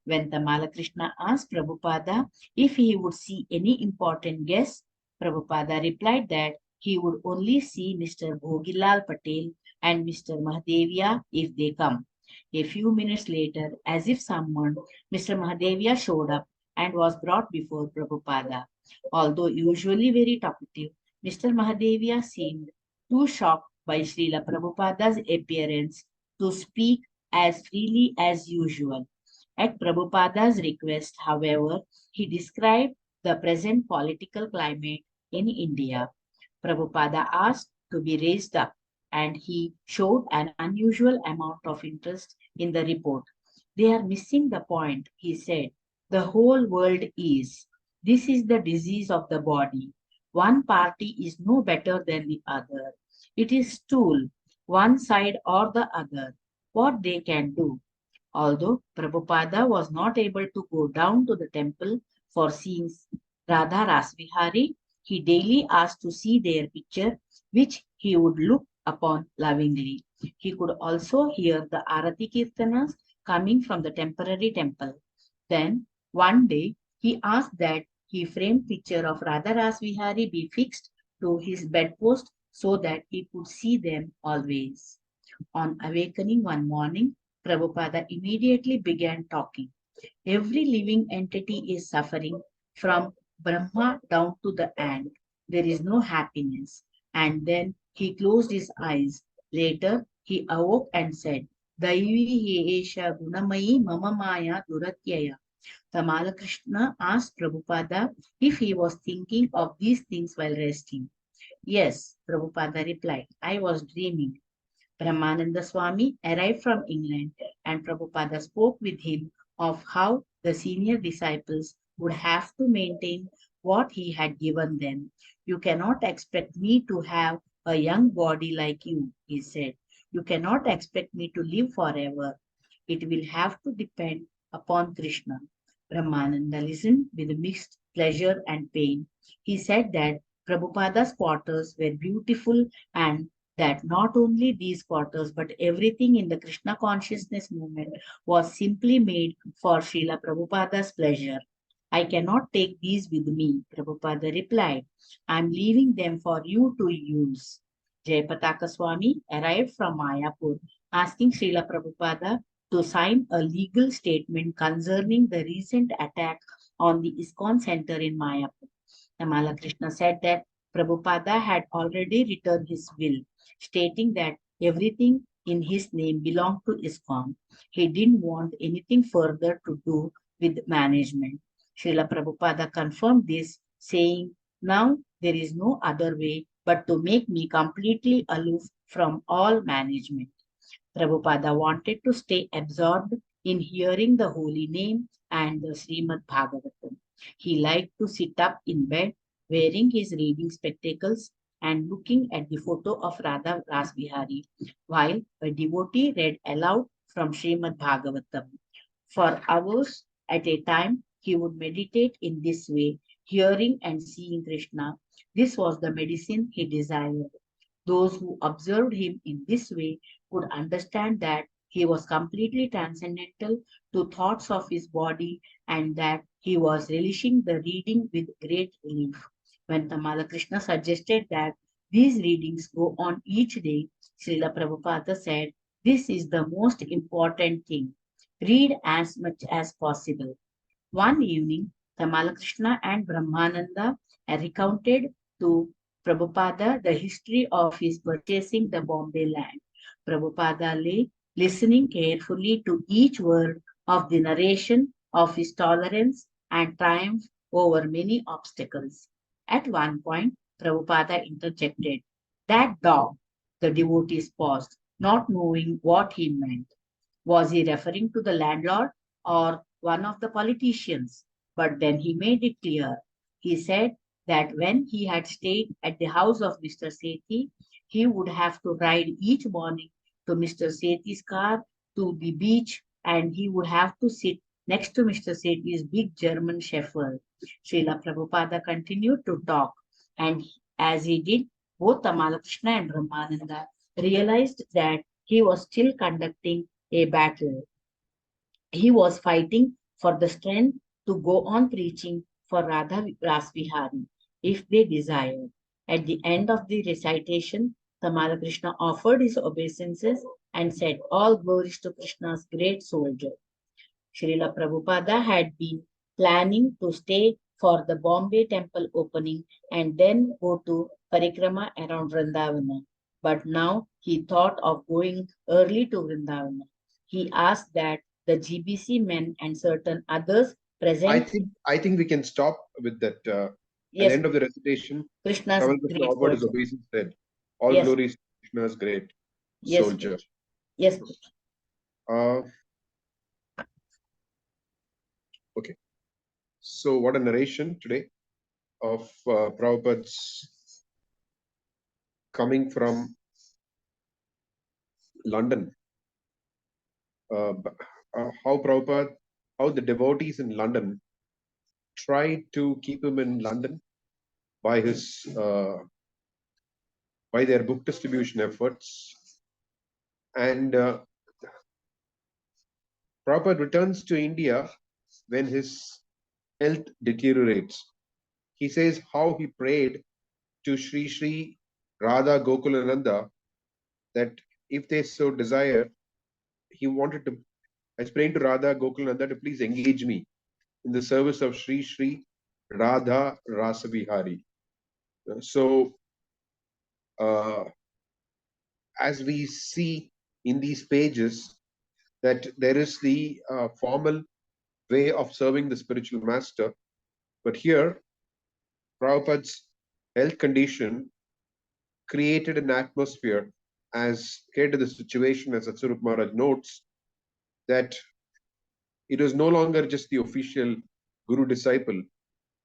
When Tamala Krishna asked Prabhupada if he would see any important guests, Prabhupada replied that he would only see Mr. Bhogilal Patel and Mr. Mahadevia if they come. A few minutes later, as if summoned, Mr. Mahadevia showed up and was brought before Prabhupada. Although usually very talkative, Mr. Mahadevia seemed too shocked by Srila Prabhupada's appearance to speak as freely as usual. At Prabhupada's request, however, he described the present political climate in India. Prabhupada asked to be raised up, and he showed an unusual amount of interest in the report. "They are missing the point," he said. "The whole world is. This is the disease of the body. One party is no better than the other. It is stool, one side or the other. What they can do." Although Prabhupada was not able to go down to the temple for seeing Radha Rasvihari, he daily asked to see their picture, which he would look upon lovingly. He could also hear the Arati Kirtanas coming from the temporary temple. Then, one day, he asked that he framed picture of Radha Rasvihari be fixed to his bedpost so that he could see them always. On awakening one morning, Prabhupada immediately began talking. "Every living entity is suffering from Brahma down to the ant. There is no happiness." And then he closed his eyes. Later, he awoke and said, "Daivi hi esha gunamayi mama maya duratyaya." Tamala Krishna asked Prabhupada if he was thinking of these things while resting. "Yes," Prabhupada replied, "I was dreaming." Brahmananda Swami arrived from England, and Prabhupada spoke with him of how the senior disciples would have to maintain what he had given them. "You cannot expect me to have a young body like you," he said. "You cannot expect me to live forever. It will have to depend upon Krishna." Brahmananda listened with mixed pleasure and pain. He said that Prabhupada's quarters were beautiful and that not only these quarters but everything in the Krishna consciousness movement was simply made for Srila Prabhupada's pleasure. I cannot take these with me, Prabhupada replied. I am leaving them for you to use. Jayapataka Swami arrived from Mayapur asking Srila Prabhupada to sign a legal statement concerning the recent attack on the ISKCON center in Mayapur. Tamala Krishna said that Prabhupada had already written his will, stating that everything in his name belonged to ISKCON. He didn't want anything further to do with management. Srila Prabhupada confirmed this, saying, now there is no other way but to make me completely aloof from all management. Prabhupada wanted to stay absorbed in hearing the holy name and the Srimad Bhagavatam. He liked to sit up in bed, wearing his reading spectacles and looking at the photo of Radha Rasbihari, while a devotee read aloud from Srimad Bhagavatam. For hours at a time, he would meditate in this way, hearing and seeing Krishna. This was the medicine he desired. Those who observed him in this way could understand that he was completely transcendental to thoughts of his body and that he was relishing the reading with great relief. When Tamala Krishna suggested that these readings go on each day, Srila Prabhupada said, this is the most important thing. Read as much as possible. One evening, Tamalakrishna and Brahmananda recounted to Prabhupada the history of his purchasing the Bombay land. Prabhupada lay listening carefully to each word of the narration of his tolerance and triumph over many obstacles. At one point, Prabhupada interjected, that dog. The devotees paused, not knowing what he meant. Was he referring to the landlord or one of the politicians? But then he made it clear. He said that when he had stayed at the house of Mr. Sethi, he would have to ride each morning to Mr. Sethi's car to the beach and he would have to sit next to Mr. Sethi's big German Shepherd. Srila Prabhupada continued to talk, and as he did, both Tamalakrishna and Brahmananda realized that he was still conducting a battle. He was fighting for the strength to go on preaching for Radha Rasvihari if they desired. At the end of the recitation, Tamala Krishna offered his obeisances and said, all glories to Krishna's great soldier. Srila Prabhupada had been planning to stay for the Bombay temple opening and then go to Parikrama around Vrindavana. But now he thought of going early to Vrindavana. He asked that the GBC men and certain others present. I think we can stop with that. At the Yes, end of the recitation, Krishna's Tamal Krishna great offered his soldier. obeisance, said, all Yes, glories to Krishna's great yes, soldier. yes. Uh, okay. So, what a narration today of Prabhupada's coming from London. How Prabhupada, how the devotees in London tried to keep him in London by his by their book distribution efforts. And Prabhupada returns to India when his health deteriorates. He says how he prayed to Sri Sri Radha Gokulananda that if they so desire, he wanted to, I was praying to Radha Gokulananda to please engage me in the service of Sri Sri Radha Rasabihari. So, as we see in these pages, that there is the formal way of serving the spiritual master, but here Prabhupada's health condition created an atmosphere as compared to the situation, as Atsurup Maharaj notes, that it was no longer just the official guru disciple.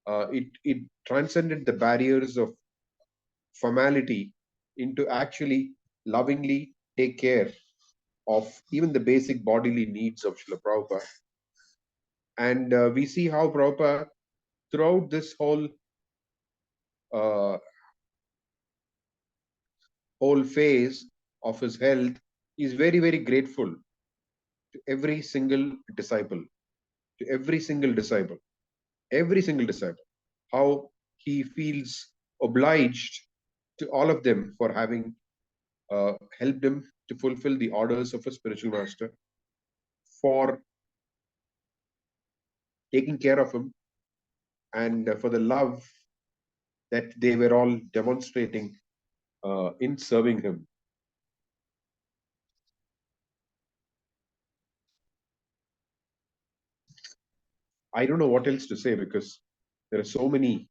It transcended the barriers of formality into actually lovingly take care of even the basic bodily needs of Srila Prabhupada. And we see how Prabhupada, throughout this whole uh, whole phase of his health, he's very, very grateful to every single disciple, to every single disciple, how he feels obliged to all of them for having helped him to fulfill the orders of a spiritual master, for taking care of him, and for the love that they were all demonstrating in serving him. I don't know what else to say, because there are so many,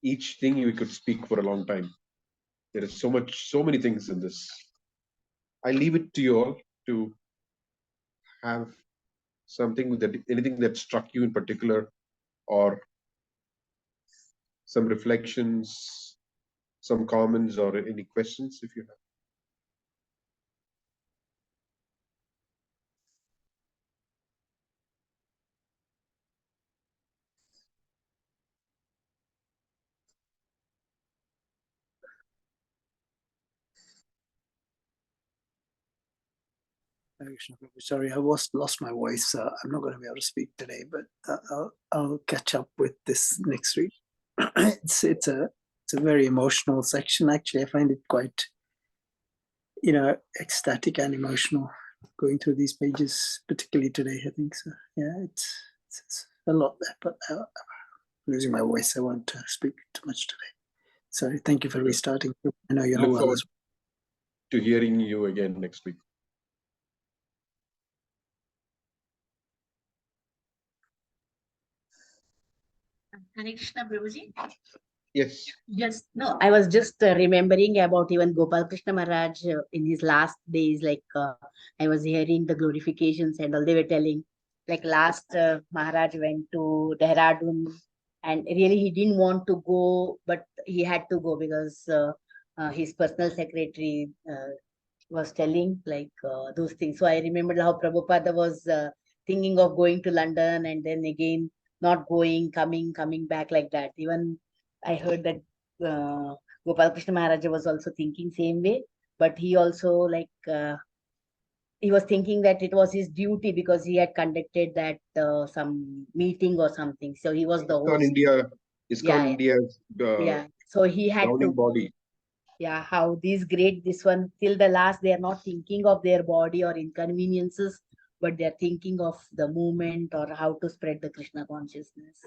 each thing we could speak for a long time. There is so many things in this. I leave it to you all to have something that, anything that struck you in particular, or some reflections, some comments, or any questions if you have. Sorry, I lost my voice, so I'm not going to be able to speak today, but I'll catch up with this next week. It's a very emotional section. Actually, I find it quite, ecstatic and emotional going through these pages, particularly today, I think. So yeah, it's a lot there, but I'm losing my voice. I won't speak too much today. Sorry. Thank you for restarting. I know you're not well. To hearing you again next week. Hare Krishna, Prabhuji. Yes. Yes, no, I was just remembering about even Gopal Krishna Maharaj in his last days. Like I was hearing the glorifications and all. They were telling, like last Maharaj went to Dehradun, and really he didn't want to go, but he had to go because his personal secretary was telling like those things. So I remembered how Prabhupada was thinking of going to London and then again not going, coming back like that. Even I heard that Gopal Krishna Maharaj was also thinking same way, but he also like he was thinking that it was his duty because he had conducted that some meeting or something. So he was the ISKCON host. India, Yeah, ISKCON India's yeah. So he had governing to. body. Yeah, how these great, this one till the last, they are not thinking of their body or inconveniences, but they are thinking of the movement or how to spread the Krishna consciousness.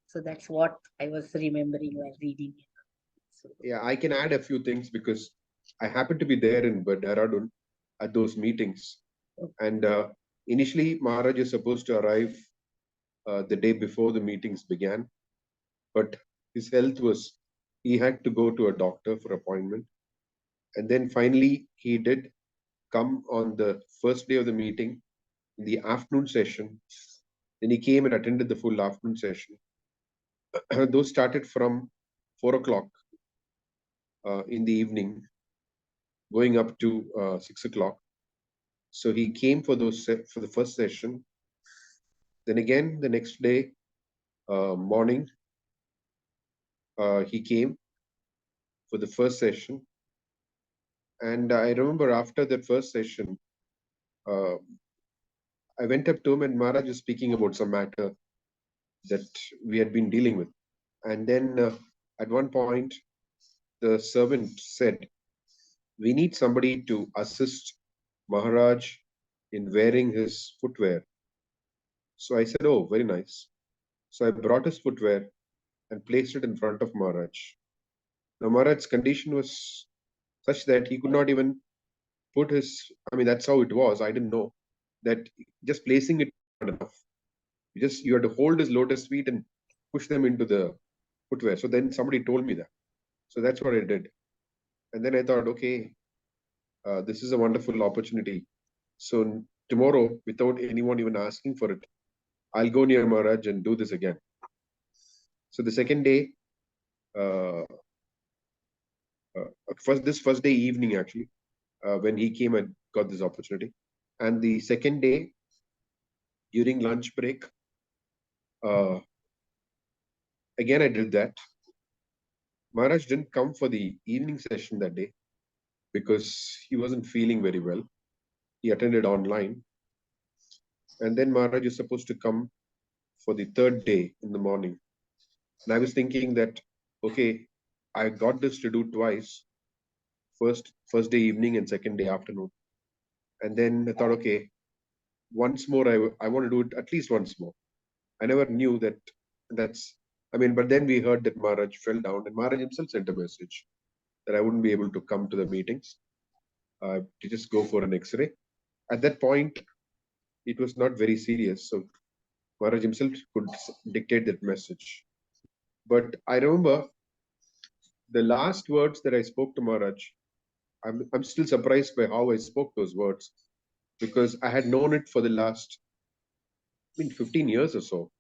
So that's what I was remembering while reading it. So, Yeah, I can add a few things because I happened to be there in Dehradun at those meetings. And initially, Maharaj is supposed to arrive the day before the meetings began, but his health was, he had to go to a doctor for appointment. And then finally, he did come on the first day of the meeting in the afternoon session. Then he came and attended the full afternoon session. Those started from 4 o'clock in the evening, going up to 6 o'clock. So he came for for the first session. Then again, the next day morning, he came for the first session. And I remember after that first session, uh, I went up to him, and Maharaj was speaking about some matter that we had been dealing with. And then at one point, the servant said, "We need somebody to assist Maharaj in wearing his footwear." So I said, "Oh, very nice." So I brought his footwear and placed it in front of Maharaj. Now, Maharaj's condition was such that he could not even put his, I mean, that's how it was. I didn't know that just placing it not enough. You had to hold his lotus feet and push them into the footwear. So then somebody told me that. So that's what I did. And then I thought, okay, this is a wonderful opportunity. So tomorrow, without anyone even asking for it, I'll go near Maharaj and do this again. So the second day, uh, first day evening actually, when he came and got this opportunity, and the second day during lunch break, uh, again I did that. Maharaj didn't come for the evening session that day, because he wasn't feeling very well. He attended online. And then Maharaj is supposed to come for the third day in the morning. And I was thinking that, okay, I got this to do twice, first day evening and second day afternoon. And then I thought, okay, once more, I want to do it at least once more. I never knew that but then we heard that Maharaj fell down, and Maharaj himself sent a message that I wouldn't be able to come to the meetings, to just go for an X-ray. At that point, it was not very serious. So Maharaj himself could dictate that message. But I remember the last words that I spoke to Maharaj. I'm still surprised by how I spoke those words, because I had known it for the last 15 years or so.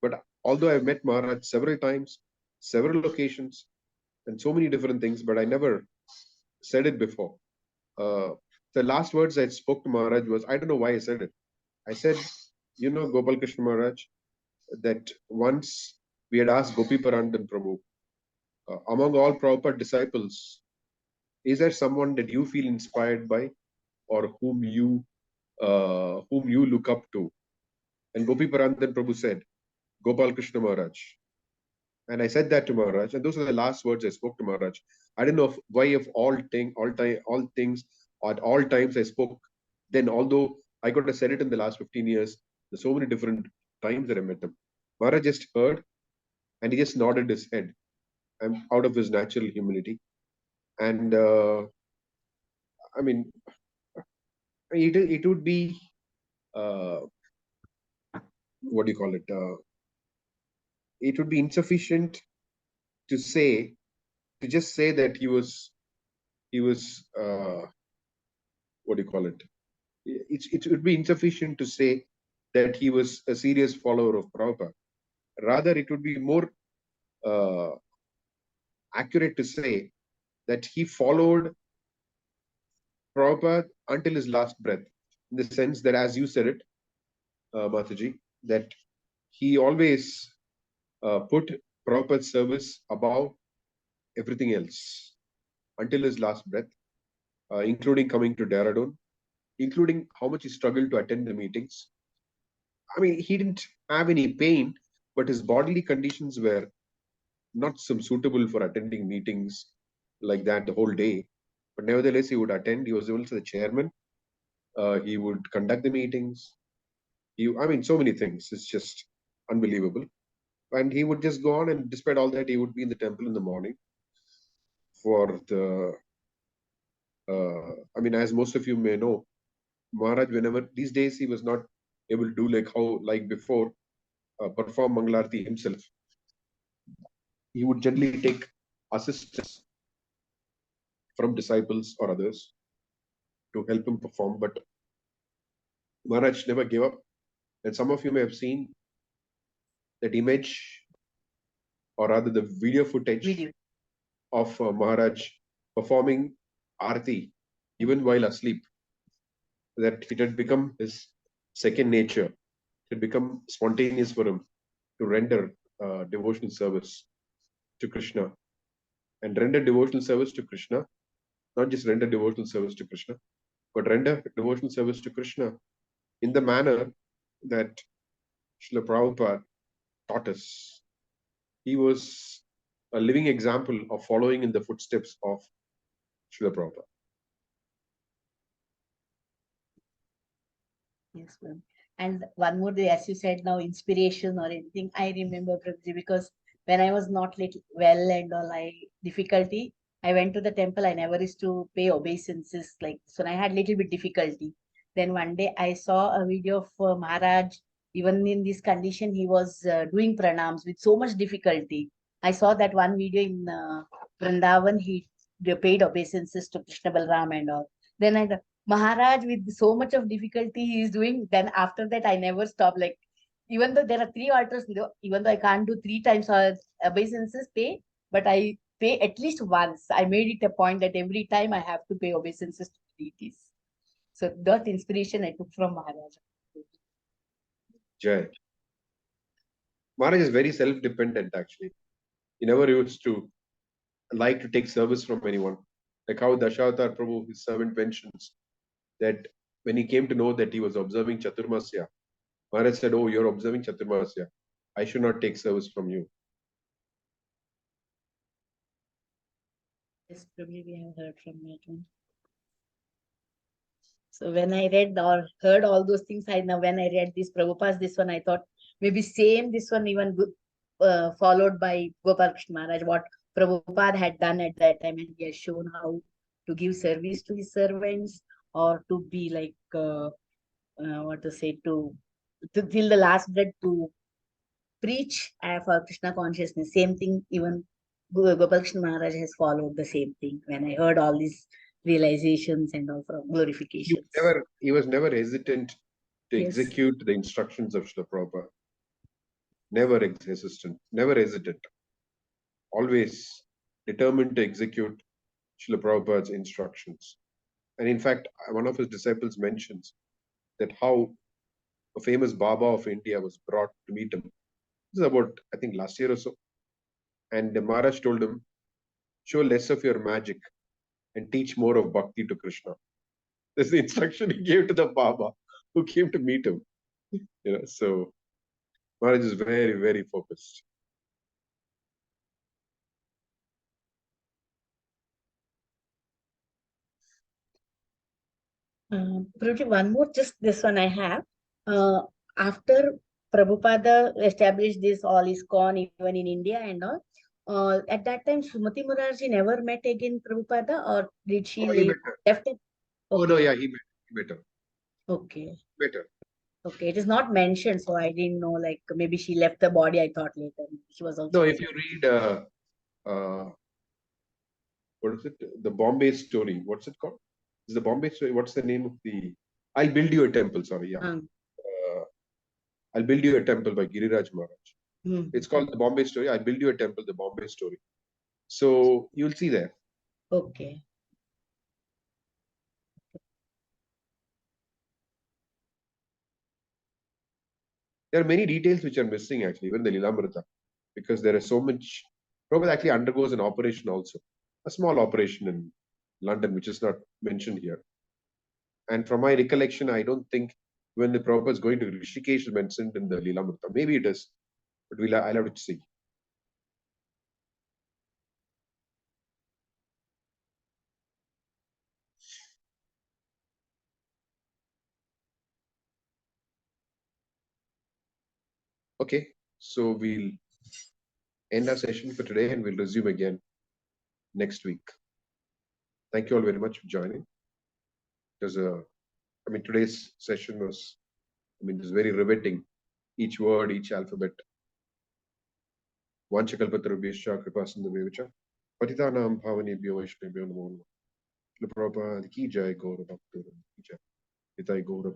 But although I've met Maharaj several times, several occasions, and so many different things, but I never said it before. The last words I spoke to Maharaj was, I don't know why I said it. I said, Gopal Krishna Maharaj, that once we had asked Gopi Parandan Prabhu, among all Prabhupada disciples, is there someone that you feel inspired by, or whom you look up to? And Gopi Parandan Prabhu said, Gopal Krishna Maharaj. And I said that to Maharaj, and those are the last words I spoke to Maharaj. I don't know why of all things, at all times I spoke. Then, although I could have said it in the last 15 years, there's so many different times that I met him. Maharaj just heard, and he just nodded his head. I'm out of his natural humility, and I mean, it would be what do you call it? It would be insufficient to just say that he was what do you call it? It would be insufficient to say that he was a serious follower of Prabhupada. Rather, it would be more uh, accurate to say that he followed Prabhupada until his last breath. In the sense that, as you said it, Mataji, that he always put Prabhupada's service above everything else until his last breath, including coming to Dehradun, including how much he struggled to attend the meetings. I mean, he didn't have any pain, but his bodily conditions were not some suitable for attending meetings like that the whole day. But nevertheless, he would attend. He was also the chairman. He would conduct the meetings. So many things. It's just unbelievable. And he would just go on, and despite all that, he would be in the temple in the morning for the. As most of you may know, Maharaj, whenever these days he was not able to do like before, perform Mangalarti himself. He would generally take assistance from disciples or others to help him perform. But Maharaj never gave up. And some of you may have seen that image, or rather the video footage of Maharaj performing Aarti even while asleep. That it had become his second nature. It had become spontaneous for him to render devotional service to Krishna. And render devotional service to Krishna, not just render devotional service to Krishna, but render devotional service to Krishna in the manner that Srila Prabhupada taught us. He was a living example of following in the footsteps of Srila Prabhupada. Yes, ma'am. And one more day, as you said now, inspiration or anything, I remember, Prabhuji, because when I was not little well and all, difficulty, I went to the temple. I never used to pay obeisances like so. I had little bit difficulty. Then one day I saw a video of Maharaj. Even in this condition, he was doing pranams with so much difficulty. I saw that one video in Vrindavan. He paid obeisances to Krishna Balram and all. Then I Maharaj, with so much of difficulty he is doing, then after that I never stop. Like, even though there are three altars, even though I can't do three times obeisances pay, but I pay at least once. I made it a point that every time I have to pay obeisances to deities. So that inspiration I took from Maharaj. Jai. Maharaj is very self-dependent actually. He never used to like to take service from anyone. Like how Dashavatar Prabhu, his servant, mentions that when he came to know that he was observing Chaturmasya, Maharaj said, "Oh, you're observing Chaturmasya. I should not take service from you." Yes, probably we have heard from that one. So when I read or heard all those things, when I read this Prabhupada's this one, I thought maybe same this one even followed by Gopal Krishna Maharaj, what Prabhupada had done at that time, and he has shown how to give service to his servants or to be like what to say to till the last breath to preach for Krishna consciousness. Same thing even Gopal Krishna Maharaj has followed the same thing. When I heard all these realizations and all from glorifications. He was never hesitant to Yes. execute the instructions of Srila Prabhupada. Never hesitant. Always determined to execute Srila Prabhupada's instructions. And in fact, one of his disciples mentions that how a famous Baba of India was brought to meet him. This is about, I think, last year or so. And the Maharaj told him, show less of your magic and teach more of bhakti to Krishna. That's the instruction he gave to the Baba who came to meet him. So Maharaj is very, very focused. Prabhuji, one more, just this one I have. After Prabhupada established this all is gone even in India and all, at that time Srimati Murarji never met again Prabhupada, or did she leave? Left it? Oh no, yeah, he met her. Okay. Better. Okay, it is not mentioned, so I didn't know. Like maybe she left the body. I thought later she was also. No, if you read what is it? The Bombay Story. What's it called? Is the Bombay Story? What's the name of the? I'll build you a temple. Sorry, yeah. I'll build you a temple by Giriraj Maharaj. It's called the Bombay Story. I'll build you a temple. The Bombay Story. So you'll see there. Okay. There are many details which are missing actually, even the Lilamrita, because there is so much. Prabhupada actually undergoes an operation also, a small operation in London, which is not mentioned here. And from my recollection, I don't think when the Prabhupada is going to Rishikesh is mentioned in the Lilamrita. Maybe it is, but I'll have to see. Okay, so we'll end our session for today and we'll resume again next week. Thank you all very much for joining. Today's session was, it was very riveting. Each word, each alphabet. Vanchakalpatarubhyascha kripasindhumevacha patitanam bhavanebhyo vaishnavebhyo namo namaha. Prabhupada ki jai, Gaura Bhakta ki jai. Nitai Gaura